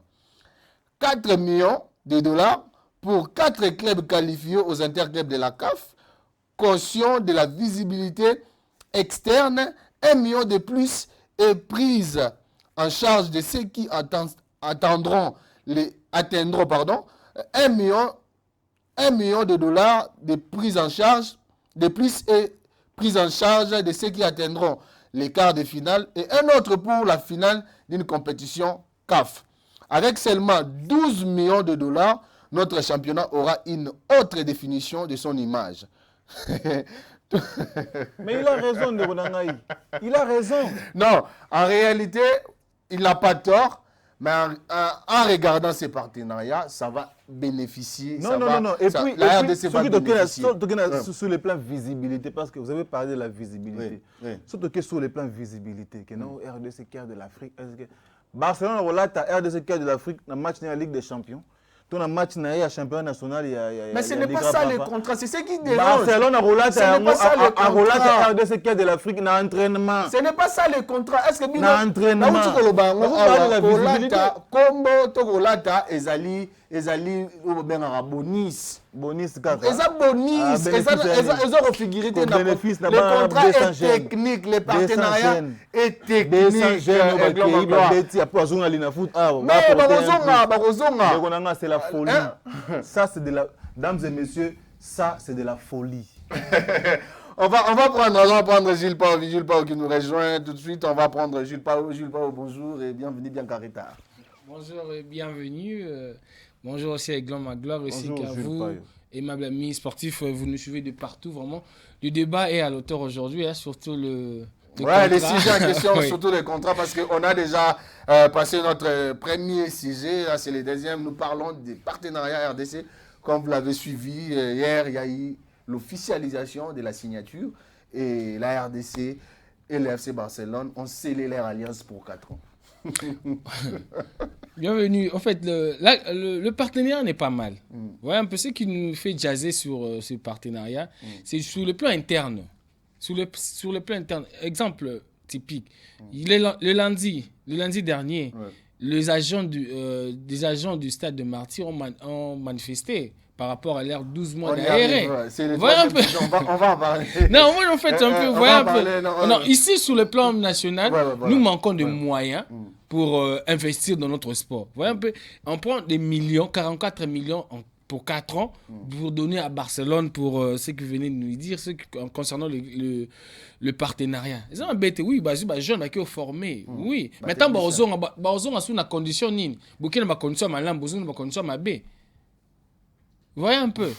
4 millions de $ pour 4 clubs qualifiés aux interclubs de la CAF, caution de la visibilité externe, 1 million de plus est prise en charge de ceux qui atteindront 1 million de $ de prise en charge, de plus est prise en charge de ceux qui atteindront les quarts de finale et un autre pour la finale d'une compétition CAF. Avec seulement 12 millions de $, notre championnat aura une autre définition de son image. Mais il a raison, Ndebonangaï. Il a raison. Non, en réalité, il n'a pas tort, Mais en regardant ces partenariats, ça va bénéficier. Non. Et puis, la RDC va bénéficier. Sur le plan visibilité, parce que vous avez parlé de la visibilité. Oui. Surtout que sur le plan visibilité, que non, RDC cœur de l'Afrique. Barcelone, voilà, tu as RDC cœur de l'Afrique dans le match de la Ligue des Champions. Ton match il y a championnat national, il y a mais ce n'est pas ça le contrat, c'est ce qui dérange. Barcelone a relaté à RDC cœur de l'Afrique dans l'entraînement. Ce n'est pas ça le contrat. Est-ce que dans l'entraînement. Vous parlez de la visibilité. Combo to rolata ezali bonus. Bonus kaka. Eza bonus, eza refiguré dans le contrat est technique, le partenariat est technique. Mais c'est la folie. Ça c'est de la, dames et messieurs, ça c'est de la folie. On va prendre Gilles Pao qui nous rejoint tout de suite. On va prendre Gilles Pao, bonjour et bienvenue bien Carita. Bonjour et bienvenue. Bonjour aussi à Aiglon Magloire, aussi qu'à vous, aimables amis sportifs, vous nous suivez de partout, vraiment. Le débat est à l'auteur aujourd'hui, surtout les sujets en question, surtout les contrats, parce qu'on a déjà passé notre premier sujet, là c'est le deuxième, nous parlons des partenariats RDC. Comme vous l'avez suivi, hier, il y a eu l'officialisation de la signature, et la RDC et le FC Barcelone ont scellé leur alliance pour 4 ans. Bienvenue. En fait, le partenariat n'est pas mal. Ouais, un peu ce qui nous fait jaser sur ce partenariat, c'est sur le plan interne. Sur le plan interne. Exemple typique. Le lundi dernier, des agents du stade de Martyrs ont manifesté par rapport à l'air 12 mois d'aéré. On va en parler. Non, moi, en fait, ici, sur le plan national, nous manquons de moyens pour investir dans notre sport. Voyez un peu, on prend des millions, 44 millions pour 4 ans, pour donner à Barcelone pour ce que vous venez de nous dire, concernant le partenariat. Ils ont embêté, oui, les jeunes qui sont formés, oui. Maintenant, ils ont une condition, ils ont une condition malade, ils ont une condition malade. Voyez un peu.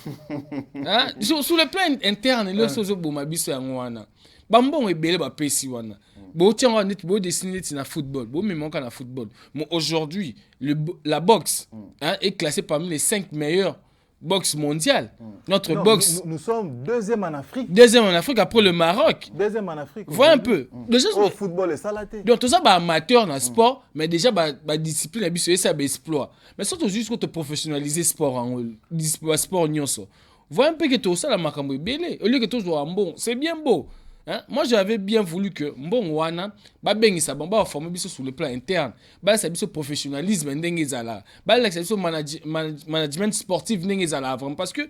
Hein? Sur le plan interne, les choses sont Bambon est belé ba pesi wana. Bo tiens on est dessiné na football. Bo même quand na football. Mais aujourd'hui, la boxe est classée parmi les 5 meilleures boxe mondiales. Notre boxe nous sommes deuxième en Afrique. Deuxième en Afrique après le Maroc. Deuxième en Afrique. Voyez un peu. Déjà football est salaté. Donc tout ça amateur dans sport, mais déjà discipline habituée ça exploit. Mais surtout juste quand tu professionnaliser sport en sport nyonso. Voyez un peu que tout ça la makambo belé. Au lieu que tout soit bon, c'est bien beau. Hein? Moi, j'avais bien voulu que bon wana ba former sur le plan interne, ba ça biso professionnalisme ndenge ezala, ba la biso management sportif ndenge ezala vraiment parce que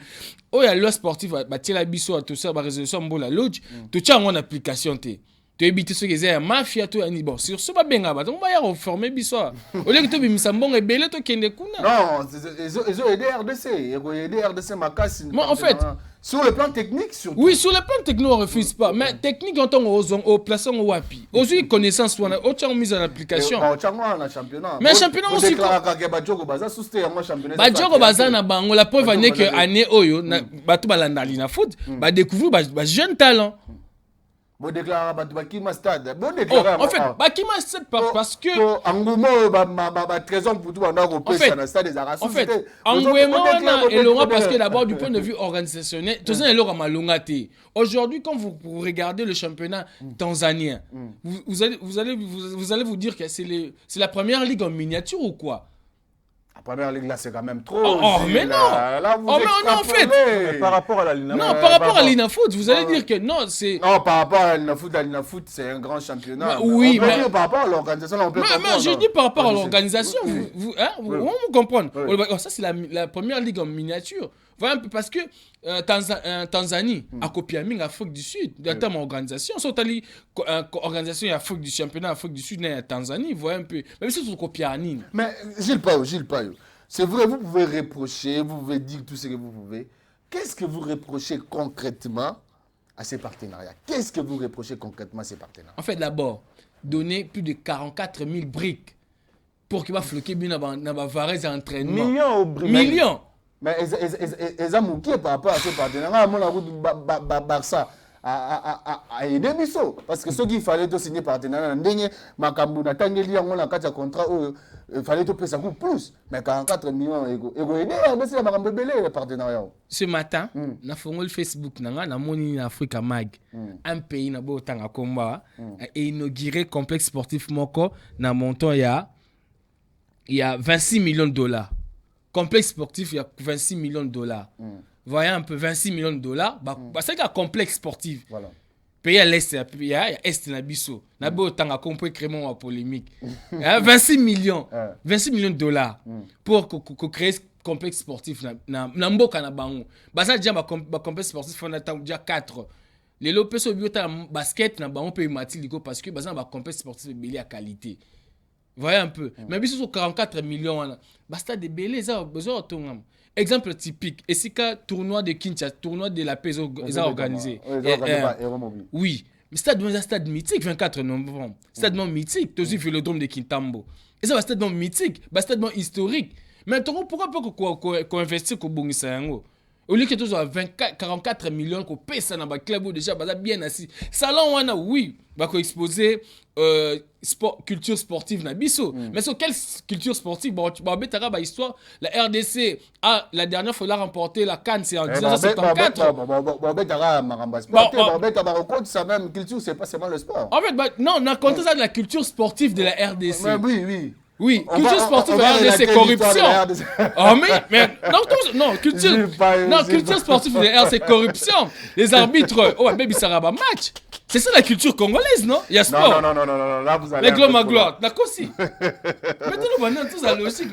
oya le sportif ba tiela biso tout ça ba résolution mbola lodge to tia en application te. Tu évites ce que c'est mafia to ani bon sur ce ba benga ba on va y reformer biso. Au lieu que to bimisa mbongo ebele to kende kuna. Non, ils ont aidé RDC, ils ont aidé RDC makasi. Moi en fait sur le plan technique, surtout. Oui, sur le plan technique, on ne refuse pas. Mais technique, on au plaçant au wapi. Aussi, connaissance, on a mis en application. Mais championnat aussi. Badjoko Baza na bango, la preuve est que année Oyo, Batou Balandali na foot, ba découvrir ba jeune talent. Bon déclare Bakima Stade. Bon déclare. En fait, Bakima Stade parce que Angoumo ba 13 ans pour tout on a repris ça stade des Arasous. En fait, Angouemo et Laurent parce que d'abord du point de vue organisationnel, tout ça est là malongati. Aujourd'hui quand vous regardez le championnat tanzanien, vous allez vous dire que c'est la première ligue en miniature ou quoi? La première ligue là c'est quand même trop. Mais non. Là, vous mais non en fait. Mais par rapport à la Lina. Non, par rapport à l'Inafoot, vous allez dire que non, c'est. Non, par rapport à l'Inafoot, c'est un grand championnat. Oui, mais par rapport à l'organisation, on peut comprendre. Mais je dis par rapport à l'organisation, vous comprenez. Ça c'est la première ligue en miniature. Voilà un peu parce que Tanzanie a copié l'Afrique du Sud en termes d'organisation. Si on a organisation Afrique du championnat Afrique du Sud et Tanzanie, voilà un peu. Même si on copie à Nîmes. Mais Gilles Pao, c'est vrai, vous pouvez reprocher, vous pouvez dire tout ce que vous pouvez. Qu'est-ce que vous reprochez concrètement à ces partenariats? Qu'est-ce que vous reprochez concrètement à ces partenariats? En fait, d'abord, donner plus de 44 000 briques pour qu'il va floquer bien dans la varese d'entraînement. Millions. Mais ils ont manqué par rapport à ce partenariat. Barça, à aider biso parce que ceux qui fallait te signer partenariat ndenge makambo na tangeli yango na kati ya contrat il fallait te payer ça coûte plus mais 44 millions ego aider mais c'est makambo belé le partenariat. Ce matin na fongol Facebook nanga na moni na Africa Mag un pays na bo tanga komba a inauguré complexe sportif moko na montant il y a 26 millions de dollars. Complexe sportif il y a 26 millions de dollars. Voyez un peu 26 millions de dollars c'est qu'un complexe sportif. Voilà. Pays à l'est il y a est na biso na bo tanga kompo créer polémique. 26 millions 26 millions de dollars pour créer complexe sportif na mboka na bango. Baza déjà ba complexe sportif on attend déjà 4. Les lopes au biota basket na bango pe matiliko parce que baza ba complexe sportif belé à qualité. Voyez un peu. Mais biso sur 44 millions basta de belé ça besoin tongam. Exemple typique, et si que tournoi de Kinshasa, tournoi de la PES organisé. Oui, mais stade mythique 24 novembre. Stade mythique, tu aussi Vélodrome de Kintambo. Et ça va stade mythique, stade historique. Maintenant, pourquoi pas qu'on investit au Bongisa yango? Au lieu que tu sois 44 millions qu'on paye ça dans le club déjà bien assis. Salon wana oui, bah qu'on exposer culture sportive na biso. Mais sur quelle culture sportive bon tu vas mettre bah histoire la RDC la dernière fois l'a remporté la CAN c'est en 1974. Ça même culture c'est pas seulement le sport. En fait non, on a compté ça de la culture sportive de la RDC. Oui. Oui, culture sportive de la RDC, c'est corruption. Oh mais culture sportive de la RDC, c'est corruption. Les arbitres, baby Saraba match. C'est ça la culture congolaise, non? Il y a sport. Non, là vous allez. Les Gloma Gloire, d'accord aussi. Maintenant, tout ça logique.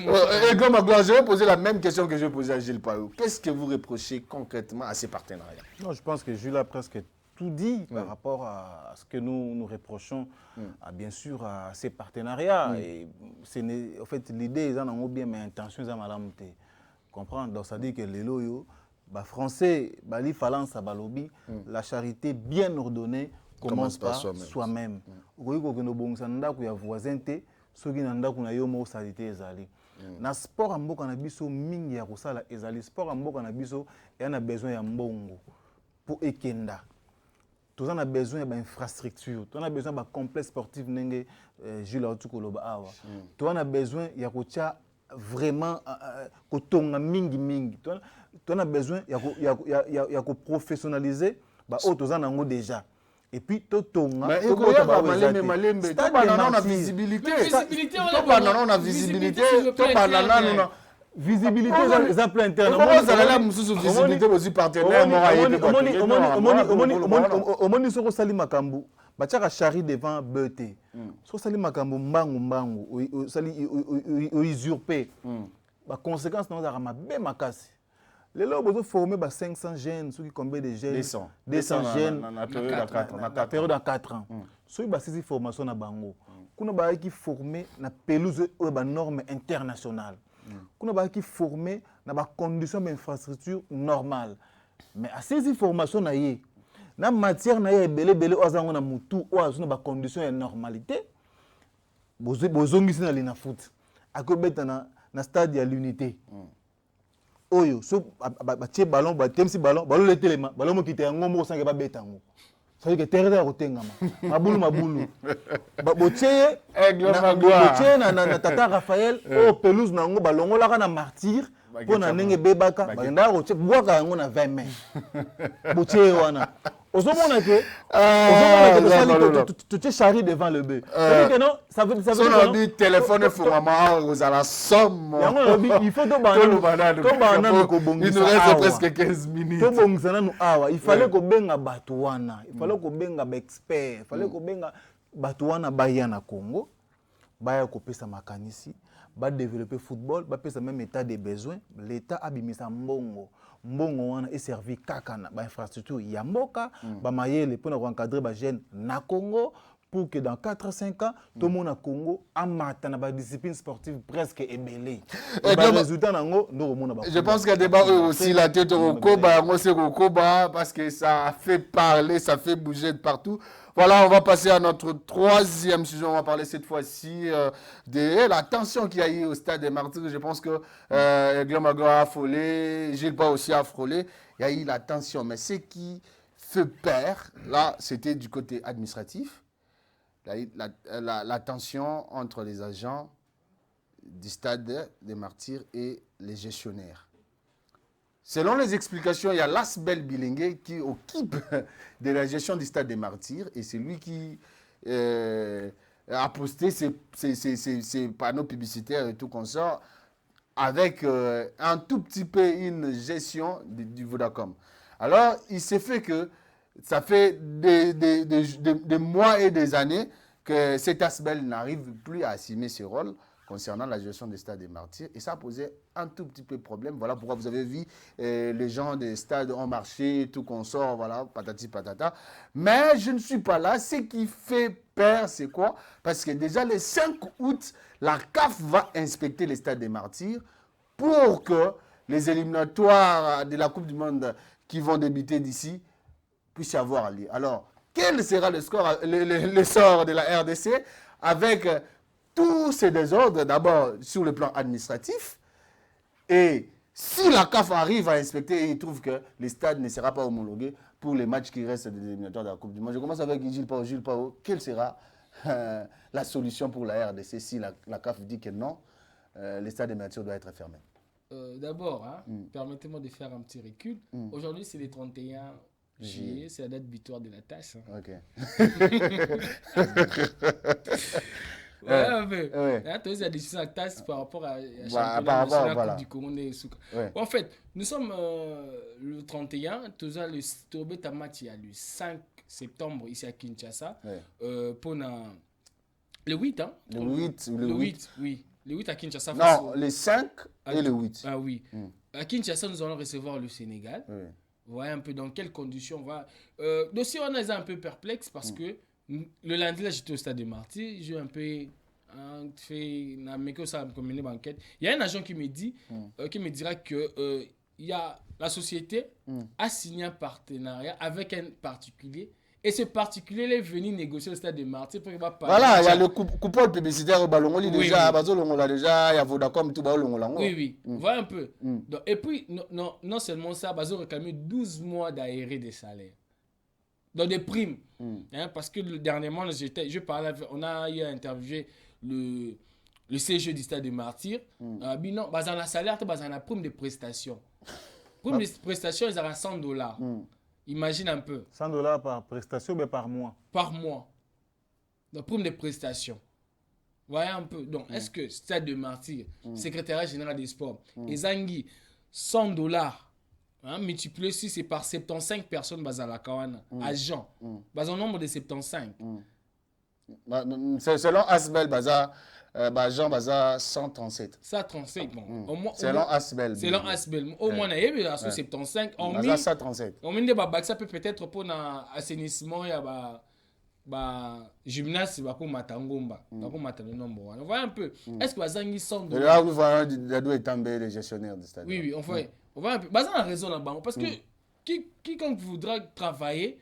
Les Gloma Gloire, je vais poser la même question que je vais poser à Gilles Payot. Qu'est-ce que vous reprochez concrètement à ces partenariats? Non, je pense que Jules a presque tout dit par rapport à ce que nous reprochons bien sûr à ces partenariats. Et en fait, l'idée est en bien, mais l'intention est en mal. Comprendre? Donc ça dit que les loyaux, français, li falance à balobi, la charité bien ordonnée commence par soi-même. Vous voyez que nous avons voisin, ceux qui n'ont pas eu salité ezali. Na sport ambo kanabiso mingi ya kusala ezali sport ambo kanabiso et on a besoin ya mbongo pour ekenda. Tout on a besoin d'infrastructures, tout on a besoin d'un complexe sportif nenge Jules Autukoloba awa. Tout on a besoin ya kocha vraiment kotonga mingi. Tout on a besoin ya ko professionnaliser ba autres en ango déjà. Et puis totonga mais il y a malembe to banana na visibilité to banana na visibilité to banana na visibilité exemple interne on ça la mususu visibilité aussi partenaire omoni soko sali makambu batiaka chari devant BT soko sali makambu mbangu sali usurper ba conséquence na za mabe makasi. Les gens ont formé 500 jeunes, ceux qui combien de jeunes 200 jeunes dans la période de 4 ans. Ceux qui ont ces formations à Bango. Nous avons formé dans la pelouse aux normes internationales. Nous avons formé dans les conditions d'infrastructure normales. Mais à ces formations, dans la matière, dans les conditions de normalité, vous avez dans le foot. À côté de stade de l'unité. Oyo so batie ballon batemsi ballon le telema ballon mo kité ngombo sange ba betango ça veut dire que terre ya kotengama mabulu botie na tata Raphaël o pelouse nango balongola kana martyr pona ndenge bebaka banda ko bwaka yango na 20 mai botie wana ozomona que tu te charries devant le bœuf. Ça veut dire que non téléphone formama aux à la somme. Il faut il nous reste presque 15 minutes. Il fallait que benga batuana, il fallait que benga expert, il fallait que benga batuana baya na Congo, baya ko pesa makanisi, ba développer football, ba pesa même état des besoins, l'état abimisa mbongo. Mbongo wana est servi kaka na ba infrastructure ya mboka ba mayele pour encadrer ba jeunes na Congo pour que dans 4-5 ans tout le monde à Congo amata na ba discipline sportive presque ébélé. Et le résultat nango ndo mona ba. Je pense qu'il y a débat aussi la tête au Koba, moi c'est au Koba parce que ça fait parler, ça fait bouger de partout. Voilà, on va passer à notre troisième sujet. On va parler cette fois-ci de la tension qu'il y a eu au stade des Martyrs. Je pense que Glomagor a frôlé, Gilles Payot aussi a frôlé. Il y a eu la tension. Mais ce qui fait peur, là, c'était du côté administratif, la tension entre les agents du stade des Martyrs et les gestionnaires. Selon les explications, il y a Lasbel Bilingue qui occupe de la gestion du stade des Martyrs et c'est lui qui a posté ses panneaux publicitaires et tout qu'on sort avec un tout petit peu une gestion du Vodacom. Alors, il s'est fait que ça fait des mois et des années que cet Asbel n'arrive plus à assumer ce rôle concernant la gestion des stades des Martyrs. Et ça a posé un tout petit peu de problème. Voilà pourquoi vous avez vu les gens des stades ont marché, tout qu'on sort, voilà, patati patata. Mais je ne suis pas là. Ce qui fait peur, c'est quoi? Parce que déjà, le 5 août, la CAF va inspecter les stades des Martyrs pour que les éliminatoires de la Coupe du Monde qui vont débuter d'ici puissent avoir lieu. Alors, quel sera le sort de la RDC avec tous ces désordres, d'abord sur le plan administratif, et si la CAF arrive à inspecter et il trouve que le stade ne sera pas homologué pour les matchs qui restent des éliminatoires de la Coupe du Monde. Je commence avec Gilles Pao. Gilles Pao, quelle sera la solution pour la RDC si la CAF dit que non, le stade des Martyrs doit être fermé? D'abord, permettez-moi de faire un petit recul. Aujourd'hui, c'est le 31 juillet, c'est la date butoir de la tâche. Ok. Là, tu as la décision de la tasse par rapport à la championnat national Coupe du Congo des Souka. En fait, nous sommes le 31, tu as le match il y a le 5 septembre ici à Kinshasa. Pour le 8, hein? Le 8 ou le 8, oui. Le 8 à Kinshasa. Non, le 5 et le 8. Ah oui. À Kinshasa, nous allons recevoir le Sénégal. Voyez un peu dans quelles conditions on va. Dossier, on est un peu perplexe parce que le lundi, là, j'étais au stade de Martyrs. J'ai un peu fait une banquette. Il y a un agent qui me dit, qui me dira que la société a signé un partenariat avec un particulier. Et ce particulier est venu négocier au stade de Martyrs pour qu'il va parler. Voilà, il y a le coupon publicitaire au ballon. Oui, déjà, il y a Vodacom, tout ballon. Oui. Voilà un peu. Donc, et puis, non seulement ça, Bazo réclamé 12 mois d'aéré des salaires. Dans des primes. Parce que dernièrement, on a eu à interviewer le CG du stade de Martyrs. Non, dans la salaire, dans la prime de prestation. Prime de prestation, ils ont $100. Imagine un peu. $100 par prestation, mais par mois? Par mois. La prime de prestation. Voyez un peu. Donc, est-ce que stade de Martyrs, secrétariat général des sports, et Zangui, $100, multiplié si c'est par 75 personnes à la Kawana, agents, au nombre de 75. Selon Asbel Baza, Jean Baza 137. 137, bon. Selon Asbel. Selon Asbel. Au moins, il y a 75. Baza 137. On met des bacs, ça peut peut-être pour l'assainissement, il y a gymnase, pour Matangomba. Pour Matangomba. On voit un peu. Est-ce que Bazangi sont de. Là, vous voyez, il est tombé les gestionnaires du stade. Oui, on voit un peu. Bazan a raison là-bas. Parce que quiconque voudra travailler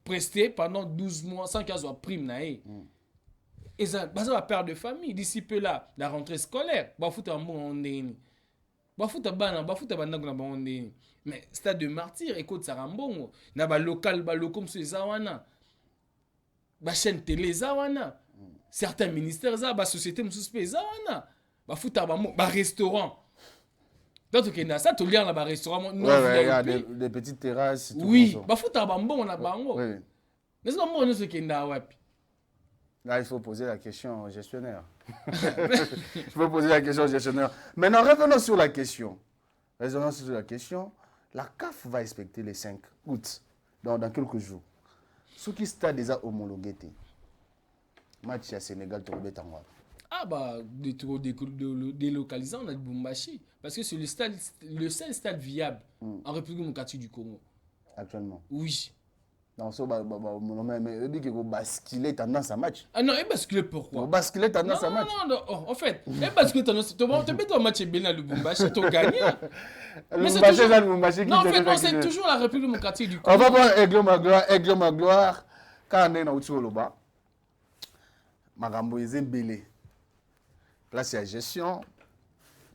prester pendant 12 mois sans qu'il y ait prime, et ça va perdre de famille. D'ici peu là, la rentrée scolaire, mais stade de Martyrs, écoute, ça rend bon. Na ba local, comme ce zawana. Ba chaîne télé zawana. Certains ministères za, ba société mususpé zawana. Ba futa ba restaurant. Donc il y a ça, tu lis là-bas restaurant. Il y a des petites terrasses. Oui, ba futa ba bon na bango. Oui. Mais c'est pas moi ce qui est là. Là, il faut poser la question au gestionnaire. Il faut poser la question au gestionnaire. Maintenant, revenons sur la question. La CAF va inspecter les 5 août, dans quelques jours. Ce qui est déjà homologué. Match à Sénégal, tu remets en délocalisant, on a Bumbashi. Parce que c'est le seul stade viable en République démocratique du Congo. Actuellement. Oui. Non, mais il dit basculer tendance à match. Ah non, il bascule pourquoi? Basculer tendance à match. Non, en fait, il bascule tendance. Tu mets ton match bien à Lubumbashi, tu gagnes. Mais c'est toujours... Non, en fait, non, c'est toujours la République démocratique du Congo. On va voir Aigle Magloire. Quand on est dans le bas, Magambo est belé. Là, c'est la gestion.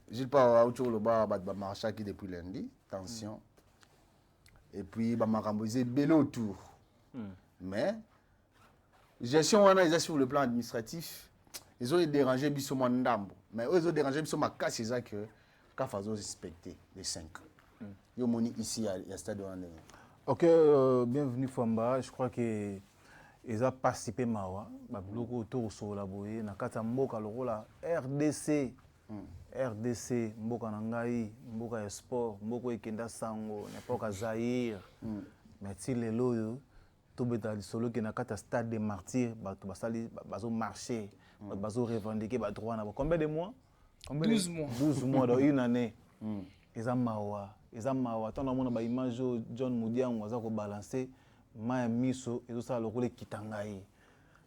Je ne sais pas où le bas, marché qui depuis lundi. Tension. et puis bamakambo ils belé autour. Mais gestion wana ils sur le plan administratif, ils ont dérangé biso mandambo. Mais eux ils ont dérangé biso makasi c'est ça que Kafazo respecté les 5. Yo moni ici à stade wana. OK, bienvenue Famba, je crois que ils ont participé mawa, ba bloko autour sur la boye na kata mboka lokola RDC. RDC, mboka nangai, mboka ya sport, mboka ekenda sango, n'importe Zaïre. Mais si les loyo, tout beta solo qui na kata stade des martyrs, bato basali bazo marcher, bazo revendiquer ba droit na combien de mois? 12 mois. 12 mois dans une année. Eza mawa, tant na mona ba image John Mudiang waza ko balancer ma miso ezo sala lokole kitangai.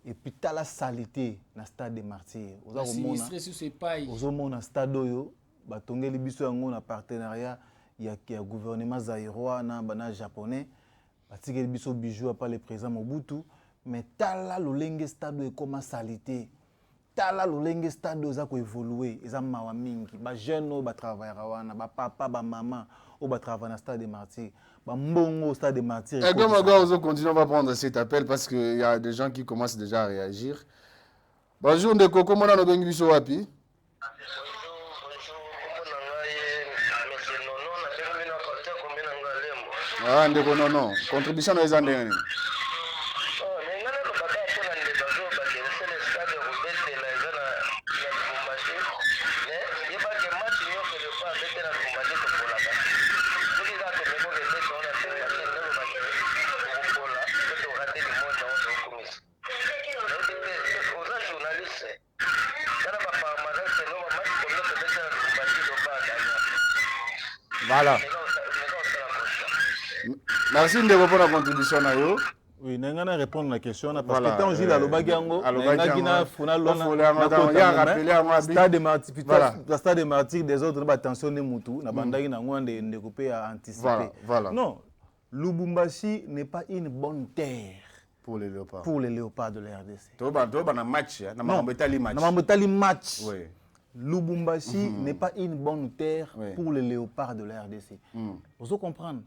Et puis t'as la salité na stade des martyrs. Oza sinistré sur ses pailles. Ozo mona stade oyo batongeli biso yango na partenariat ya gouvernement zaïrois na bana japonais. Batikeli biso bijou par le président Mobutu, mais tala lolenge stade oyo comme salité. Tala lolenge stade oyo za ko évoluer, eza mawa mingi. Ba jeune oyo ba travaillera wana, ba papa, ba maman oyo ba travailler na stade des martyrs. Mbongo au stade des martyrs. Et comme on continue, on va prendre cet appel parce qu'il y a des gens qui commencent déjà à réagir. Bonjour Ndeko, comment on a bien vu wapi? Ah Ndeko non. Contribution aux Andéens. Voilà. Merci Ndeko pour la contribution. Oui, je vais répondre à la question parce que quand je dis à l'Obagango, stade des martyrs des autres, attention ne mutu, na bandagi na ngwande ndekopé à anticiper. Non, Lubumbashi n'est pas une bonne terre pour les léopards. Pour les léopards de la RDC. Tu vas un match, match. Oui. Lubumbashi n'est pas une bonne terre pour les léopards de la RDC. Vous comprenez?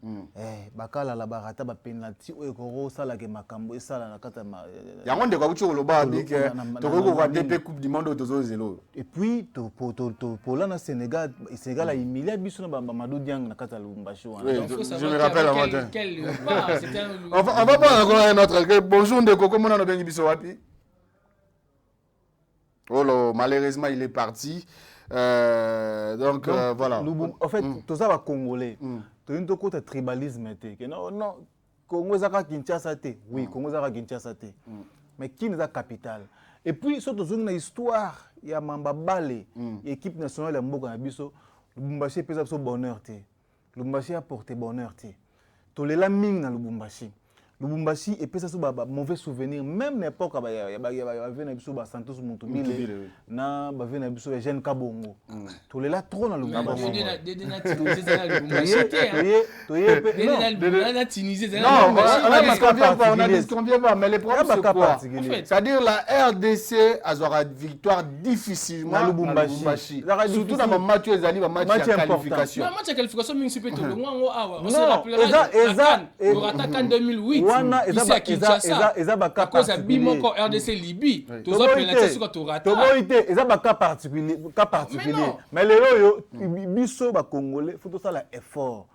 Bakala la barata ba penalty o ekoro sala ke makambo e sala na kata ma. Yango ndeko kucho loba bik toko ko DP Coupe du Monde tozo zelo. Et puis pour là na Sénégal a humilié biso na Mamadou Diang na kata Lubumbashi. Je me rappelle avant. Quel léopard, c'était on va pas encore un autre. Bonjour ndeko, comment on a bien biso wapi? Oh là, malheureusement, il est parti. Donc, voilà. En fait, tout ça va congolais. Tout un côté tribalisme. Non, Congo Zaka Kinshasa. Oui, Congo Zaka Kinshasa. Mais qui est la capitale? Et puis, surtout, une histoire. Il y a Mamba Balé, l'équipe nationale de Mboka Nabiso. Lubumbashi pèse son bonheur. Lubumbashi a porté bonheur. Tout les lamines dans Lubumbashi. Lubumbashi et puis ça c'est mauvais souvenir même n'importe quoi il y a biso ba Santos Mutumile na ba vena biso ya Jeune Kabongo to le la trop na Lubumbashi on a disconvient pas mais les problèmes c'est quoi? C'est-à-dire la RDC a aura victoire difficilement à Lubumbashi surtout dans le match ezali ba match de qualification match de qualification mingi c'est peut-être le ngwango awa on se rappellera le attaquant 2008 wana eza ba cas particulier moko RDC Libye tozo penalty sur to rata toboite eza ba cas particulier mais lelo yo biso ba congolais faut tout ça la effort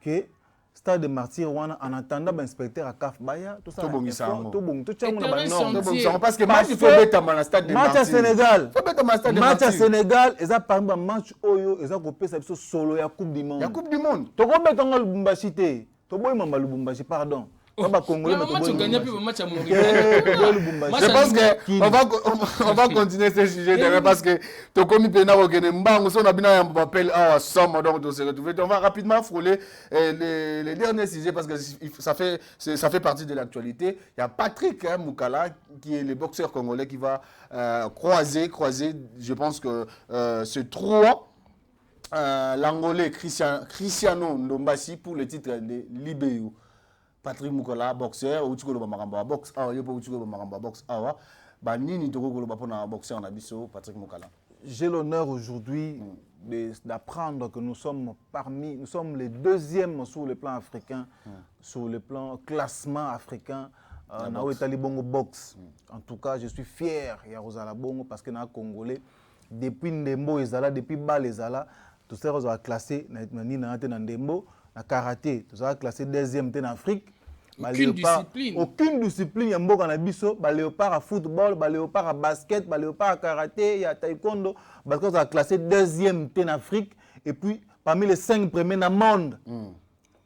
que stade de martyr wana en attendant ba inspecteur à CAF baya tout ça to tchango na ba non parce que match faut beta na stade de martyr match à Sénégal faut beta na stade de martyr match à Sénégal eza parmi ba match oyo eza ko pesa biso solo ya coupe du monde to ko beta ngol Lubumbashi te to boy mamba Lubumbashi pardon. Je pense qu'on va continuer ce sujet parce que tu commis pena au Guénembango, on a bien un appel à somme donc de se retrouver. On va rapidement frôler les derniers sujets parce que ça fait partie de l'actualité. Il y a Patrick Moukala qui est le boxeur congolais qui va croiser. Je pense que ce 3 l'Angolais Cristiano Ndombasi pour le titre de Libéo. Patrick Moukala, boxeur, ou tu veux le maramba boxe, Banini Togo le boxeur en abisso, Patrick Moukala. J'ai l'honneur aujourd'hui d'apprendre que nous sommes les deuxièmes sur le plan africain, sur le plan classement africain. Bongo box. En tout cas, je suis fier de Rosala Bongo parce que nous sommes Congolais. Depuis Ndembo Ezala, depuis Bal Ezala, tout ça, nous avons classé dans Ndembo, dans karaté, nous avons classé deuxième en Afrique. Aucune discipline. Aucune discipline. Il y a Mboka Nabiso, léopard à football, léopard à basket, léopard à karaté, il y a taekwondo. Parce qu'on a classé deuxième en Afrique. Et puis, parmi les 5 premiers dans le monde,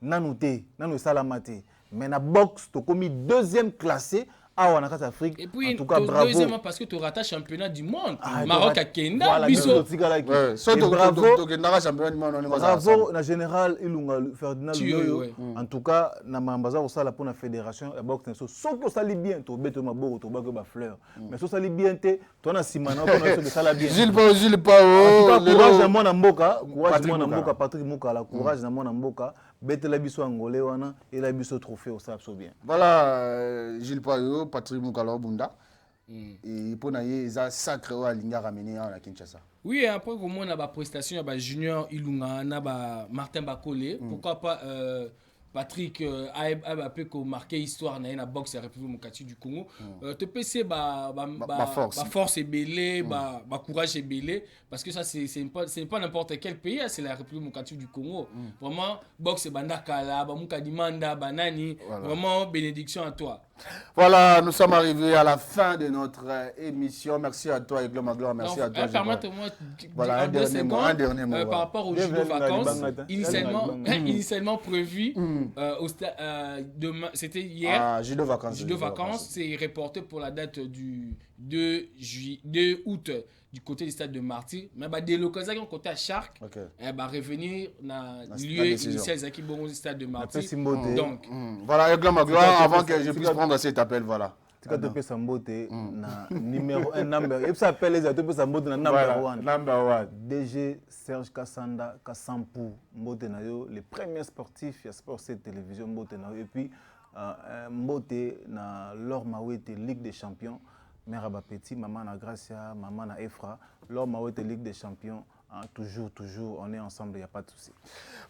Nanouté, Nanou Salamate. Mais dans la boxe, tu as commis deuxième classé. Ah, on a en Afrique. Et puis, en tout cas, bravo. Deuxièmement, parce que tu rattaches championnat du monde. Ah, Maroc à Kenda, voilà, Biso. Bravo, bravo, na général Ilunga Ferdinand Luyo. En tout cas, na mambaza au sala pour la fédération, la boxe, sauf que ça lit bien, tu bête ma bourre, tu bats fleur. Mais ça lit bien, tu as simana, tu as ça la bien. Gilles Pao, courage à mon amboka, courage à mon amboka, Patrick Moukala, courage à mon amboka. Bête la biso angolais wana et la biso trophée au sable bien. Voilà, Gilles Pao, Patrick Moukala Bunda. Et pour naïe, ils ont sacré à Linga ramené à Kinshasa. Oui, après comment on a ba prestation, ba Junior Ilunga, na ba Martin Bakole, pourquoi pas Patrick a pu marquer histoire na boxe à République démocratique du Congo. Te PC ba force est belé, ba courage est belé parce que ça c'est pas n'importe quel pays, c'est la République démocratique du Congo. Vraiment boxe bandakala, ba mukadimanda, banani, vraiment bénédiction à toi. Voilà, nous sommes arrivés à la fin de notre émission. Merci à toi, Eglo Maglo. Merci à toi. Permettez-moi voilà, un dernier mot. Par rapport au judo vacances, initialement prévu, c'était hier. Judo vacances, c'est reporté pour la date du 2 août du côté du stade de Marty. Mais délocalisation côté à Chartres, revenir dans le lieu initial du stade de Marty. Donc, voilà, Eglo Maglo, avant que je puisse prendre cet appel, voilà. Tu as fait Sambote na numéro 1 number. Et ça appelle les autres Sambote na number 1. Number 1. DG Serge Kassanda Kassampou Mbote na yo, les premiers sportifs ya Sport 7 télévision Mbote na yo et puis Mbote na Laure Mawete Ligue des Champions, Mère Petit, maman na Gracia, maman na Efra, Laure Mawete Ligue des Champions. Toujours, on est ensemble, il n'y a pas de souci.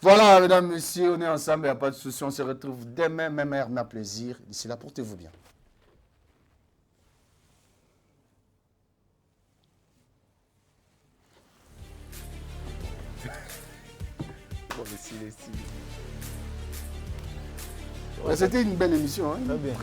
Voilà, mesdames, messieurs, on est ensemble, il n'y a pas de souci. On se retrouve demain, même heure, même plaisir. D'ici là, portez-vous bien. C'était une belle émission. Hein? Très bien.